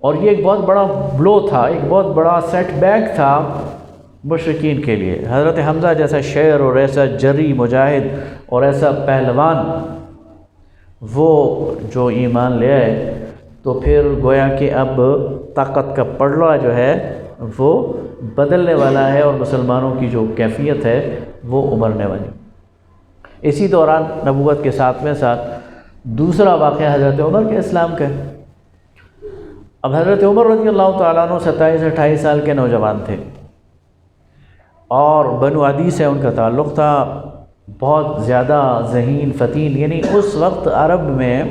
اور یہ ایک بہت بڑا بلو تھا، ایک بہت بڑا سیٹ بیک تھا مشرکین کے لیے۔ حضرت حمزہ جیسا شیر اور ایسا جری مجاہد اور ایسا پہلوان وہ جو ایمان لے آئے تو پھر گویا کہ اب طاقت کا پڑلا جو ہے وہ بدلنے والا ہے، اور مسلمانوں کی جو کیفیت ہے وہ ابھرنے والی۔ اسی دوران نبوت کے ساتھ دوسرا واقعہ حضرت عمر کے اسلام کا ہے۔ اب حضرت عمر رضی اللہ تعالیٰ عنہ 27-28 سال کے نوجوان تھے، اور بنو عدی سے ان کا تعلق تھا، بہت زیادہ ذہین فتین، یعنی اس وقت عرب میں،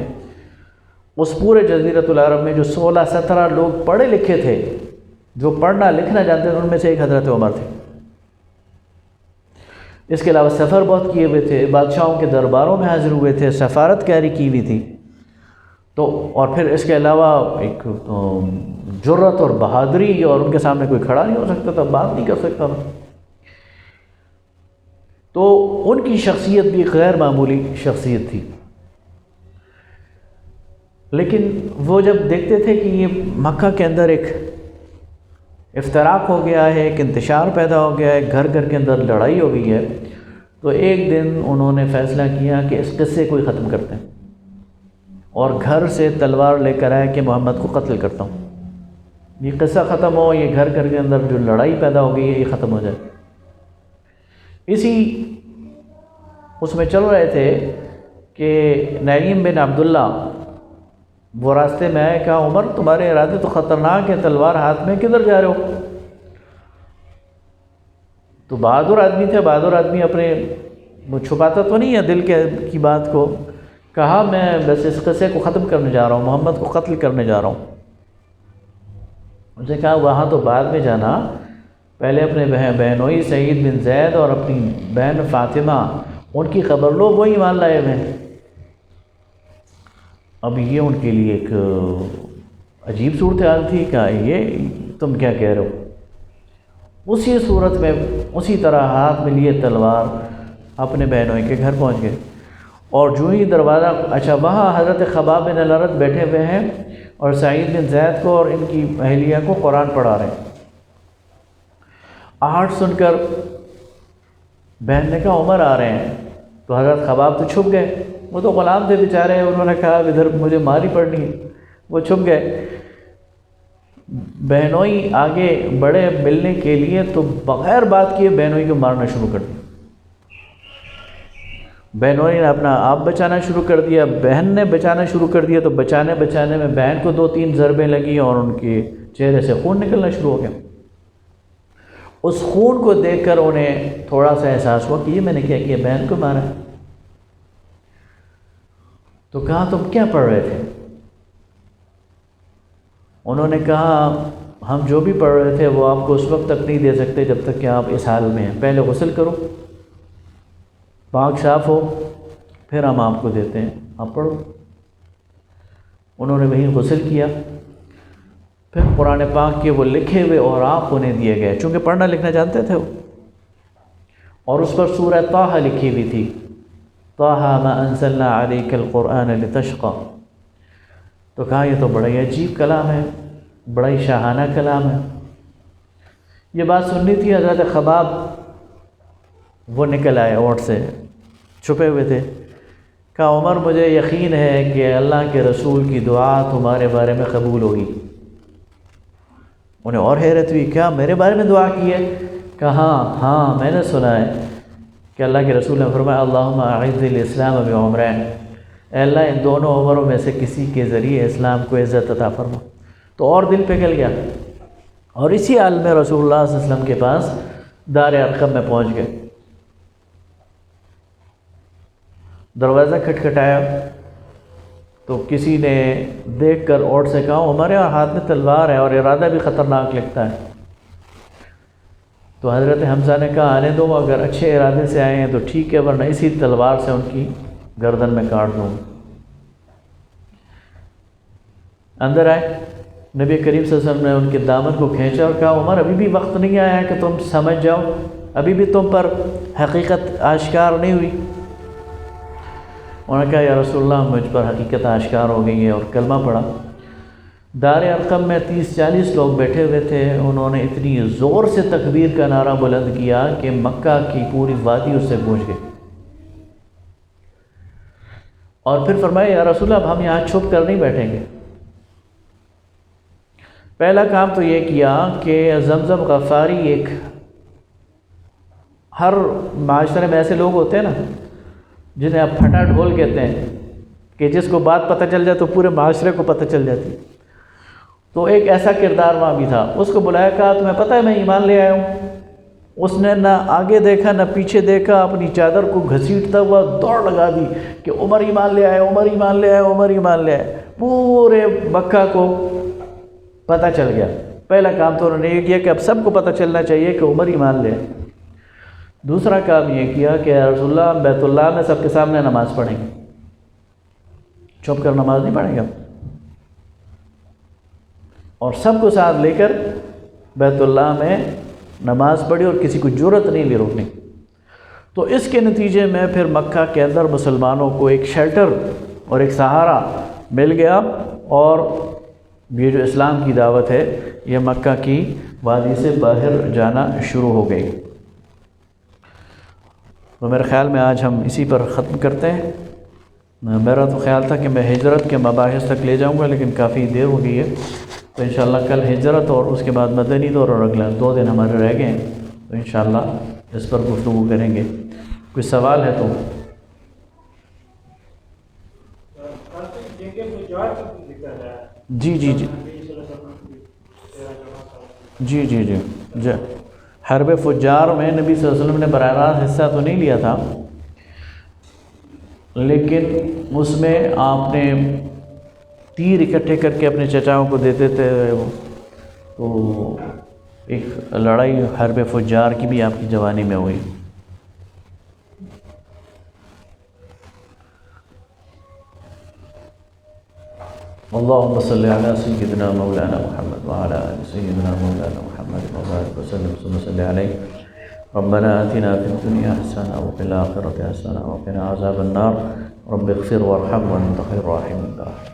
اس پورے جزیرۃ العرب میں جو 16-17 لوگ پڑھے لکھے تھے، جو پڑھنا لکھنا جانتے تھے، ان میں سے ایک حضرت عمر تھے۔ اس کے علاوہ سفر بہت کیے ہوئے تھے، بادشاہوں کے درباروں میں حاضر ہوئے تھے، سفارت کاری کی ہوئی تھی، تو اور پھر اس کے علاوہ ایک جرأت اور بہادری، اور ان کے سامنے کوئی کھڑا نہیں ہو سکتا تھا، بات نہیں کر سکتا تھا۔ تو ان کی شخصیت بھی غیر معمولی شخصیت تھی، لیکن وہ جب دیکھتے تھے کہ یہ مکہ کے اندر ایک افتراق ہو گیا ہے، ایک انتشار پیدا ہو گیا ہے، گھر گھر کے اندر لڑائی ہو گئی ہے، تو ایک دن انہوں نے فیصلہ کیا کہ اس قصے کو ہی ختم کرتے ہیں، اور گھر سے تلوار لے کر آئے کہ محمد کو قتل کرتا ہوں، یہ قصہ ختم ہو، یہ گھر گھر کے اندر جو لڑائی پیدا ہو گئی ہے یہ ختم ہو جائے۔ اس میں چل رہے تھے کہ نعیم بن عبداللہ وہ راستے میں آئے، کہا عمر تمہارے ارادے تو خطرناک ہیں، تلوار ہاتھ میں کدھر جا رہے ہو؟ تو بہادر آدمی تھے، بہادر آدمی اپنے وہ چھپاتا تو نہیں ہے دل کی بات کو، کہا میں بس اس قصے کو ختم کرنے جا رہا ہوں، محمد کو قتل کرنے جا رہا ہوں۔ اسے کہا وہاں تو بعد میں جانا، پہلے اپنے بہنوئی سعید بن زید اور اپنی بہن فاطمہ ان کی خبر لو، وہی ایمان لائے ہوئے ہیں۔ اب یہ ان کے لیے ایک عجیب صورتحال تھی، کہ یہ تم کیا کہہ رہے ہو؟ اسی صورت میں اسی طرح ہاتھ میں لیے تلوار اپنے بہنوئی کے گھر پہنچ گئے، اور جو ہی دروازہ، اچھا وہاں حضرت خباب بن الارت بیٹھے ہوئے ہیں اور سعید بن زید کو اور ان کی اہلیہ کو قرآن پڑھا رہے ہیں۔ آہٹ سن کر بہن نے کہا عمر آ رہے ہیں، تو حضرت خباب تو چھپ گئے، وہ تو غلام تھے بیچارے، انہوں نے کہا ادھر مجھے ماری پڑنی ہے، وہ چھپ گئے۔ بہنوئی آگے بڑے ملنے کے لیے تو بغیر بات کیے بہنوئی کو مارنا شروع کر دیا۔ بہنوئی نے اپنا آپ بچانا شروع کر دیا، بہن نے بچانا شروع کر دیا، تو بچانے میں بہن کو 2-3 ضربیں لگیں اور ان کے چہرے سے خون نکلنا شروع ہو گیا۔ اس خون کو دیکھ کر انہیں تھوڑا سا احساس ہوا کہ یہ میں نے کیا کیا، بہن کو مارا۔ تو کہا تم کیا پڑھ رہے تھے؟ انہوں نے کہا ہم جو بھی پڑھ رہے تھے وہ آپ کو اس وقت تک نہیں دے سکتے جب تک کہ آپ اس حال میں ہیں، پہلے غسل کرو، پاک صاف ہو، پھر ہم آپ کو دیتے ہیں، آپ پڑھو۔ انہوں نے وہیں غسل کیا، پھر قرآن پاک کے وہ لکھے ہوئے اور آپ انہیں دیے گئے، چونکہ پڑھنا لکھنا جانتے تھے وہ، اور اس پر سورہ طٰہٰ لکھی ہوئی تھی، طٰہٰ ما انزلنا علیک القرآن لتشقی۔ تو کہا یہ تو بڑا ہی عجیب کلام ہے، بڑا ہی شاہانہ کلام ہے۔ یہ بات سننی تھی، حضرت خباب وہ نکل آئے اوٹ سے، چھپے ہوئے تھے، کہا عمر مجھے یقین ہے کہ اللہ کے رسول کی دعا تمہارے بارے میں قبول ہوگی۔ انہیں اور حیرت ہوئی، کیا میرے بارے میں دعا کی ہے؟ کہا ہاں میں نے سنا ہے کہ اللہ کے رسول نے فرمایا اللہم اعز الاسلام بعمرین، اے اللہ ان دونوں عمروں میں سے کسی کے ذریعے اسلام کو عزت عطا فرما۔ تو اور دل پگھل گیا، اور اسی حال میں رسول اللہ صلی اللہ علیہ وسلم کے پاس دار ارقم میں پہنچ گئے. دروازہ کھٹکھٹایا تو کسی نے دیکھ کر اوٹ سے کہا ہمارے ہاتھ میں تلوار ہے اور ارادہ بھی خطرناک لگتا ہے. تو حضرت حمزہ نے کہا آنے دو، اگر اچھے ارادے سے آئے ہیں تو ٹھیک ہے، ورنہ اسی تلوار سے ان کی گردن میں کاٹ دوں. اندر آئے، نبی کریم صلی اللہ علیہ وسلم نے ان کے دامن کو کھینچا اور کہا عمر ابھی بھی وقت نہیں آیا ہے کہ تم سمجھ جاؤ، ابھی بھی تم پر حقیقت آشکار نہیں ہوئی. انہوں نے کہا یا رسول اللہ مجھ پر حقیقت آشکار ہو گئی ہے، اور کلمہ پڑھا. دار ارقم میں 30-40 لوگ بیٹھے ہوئے تھے. انہوں نے اتنی زور سے تکبیر کا نعرہ بلند کیا کہ مکہ کی پوری وادی اس سے گونج گئی. اور پھر فرمایا یا رسول اللہ اب ہم یہاں چھپ کر نہیں بیٹھیں گے. پہلا کام تو یہ کیا کہ زمزم غفاری، ایک ہر معاشرے میں ایسے لوگ ہوتے ہیں نا جنہیں آپ پھٹا ڈھول کہتے ہیں کہ جس کو بات پتہ چل جائے تو پورے معاشرے کو پتہ چل جاتی. تو ایک ایسا کردار وہاں بھی تھا. اس کو بلایا، کہا تمہیں پتہ ہے میں ایمان لے آیا ہوں. اس نے نہ آگے دیکھا نہ پیچھے دیکھا، اپنی چادر کو گھسیٹتا ہوا دوڑ لگا دی کہ عمر ایمان لے آئے، عمر ایمان لے آئے، عمر ایمان لے آئے. پورے مکہ کو پتہ چل گیا. پہلا کام تو انہوں نے یہ کیا کہ اب سب کو پتہ چلنا چاہیے کہ عمر ایمان لے آئے. دوسرا کام یہ کیا کہ رسول اللہ ہم بیت اللہ میں سب کے سامنے نماز پڑھیں گے، چھپ کر نماز نہیں پڑھیں گے. اور سب کو ساتھ لے کر بیت اللہ میں نماز پڑھی اور کسی کو جرأت نہیں لی روکنے. تو اس کے نتیجے میں پھر مکہ کے اندر مسلمانوں کو ایک شیلٹر اور ایک سہارا مل گیا، اور یہ جو اسلام کی دعوت ہے یہ مکہ کی وادی سے باہر جانا شروع ہو گئی. تو میرے خیال میں آج ہم اسی پر ختم کرتے ہیں. میرا تو خیال تھا کہ میں ہجرت کے مباحث تک لے جاؤں گا، لیکن کافی دیر ہو گئی ہے. تو انشاءاللہ کل ہجرت اور اس کے بعد مدنی دور اور اگلا 2 دن ہمارے رہ گئے ہیں، تو انشاءاللہ اس پر گفتگو کریں گے. کوئی سوال ہے تو؟ جی جی جی جی جی جی جی حرب فجار میں نبی صلی اللہ علیہ وسلم نے براہ راست حصہ تو نہیں لیا تھا، لیکن اس میں آپ نے تیر اکٹھے کر کے اپنے چچاؤں کو دیتے تھے. تو ایک لڑائی حرب فجار کی بھی آپ کی جوانی میں ہوئی. اللهم صل على سيدنا مولانا محمد وعلى آل سيدنا مولانا محمد وبارك وسلم ثم صل عليه. ربنا آتنا في الدنيا حسنة وفي الآخرة حسنة وقنا عذاب النار. رب اغفر وارحم وأنت خير الراحمين.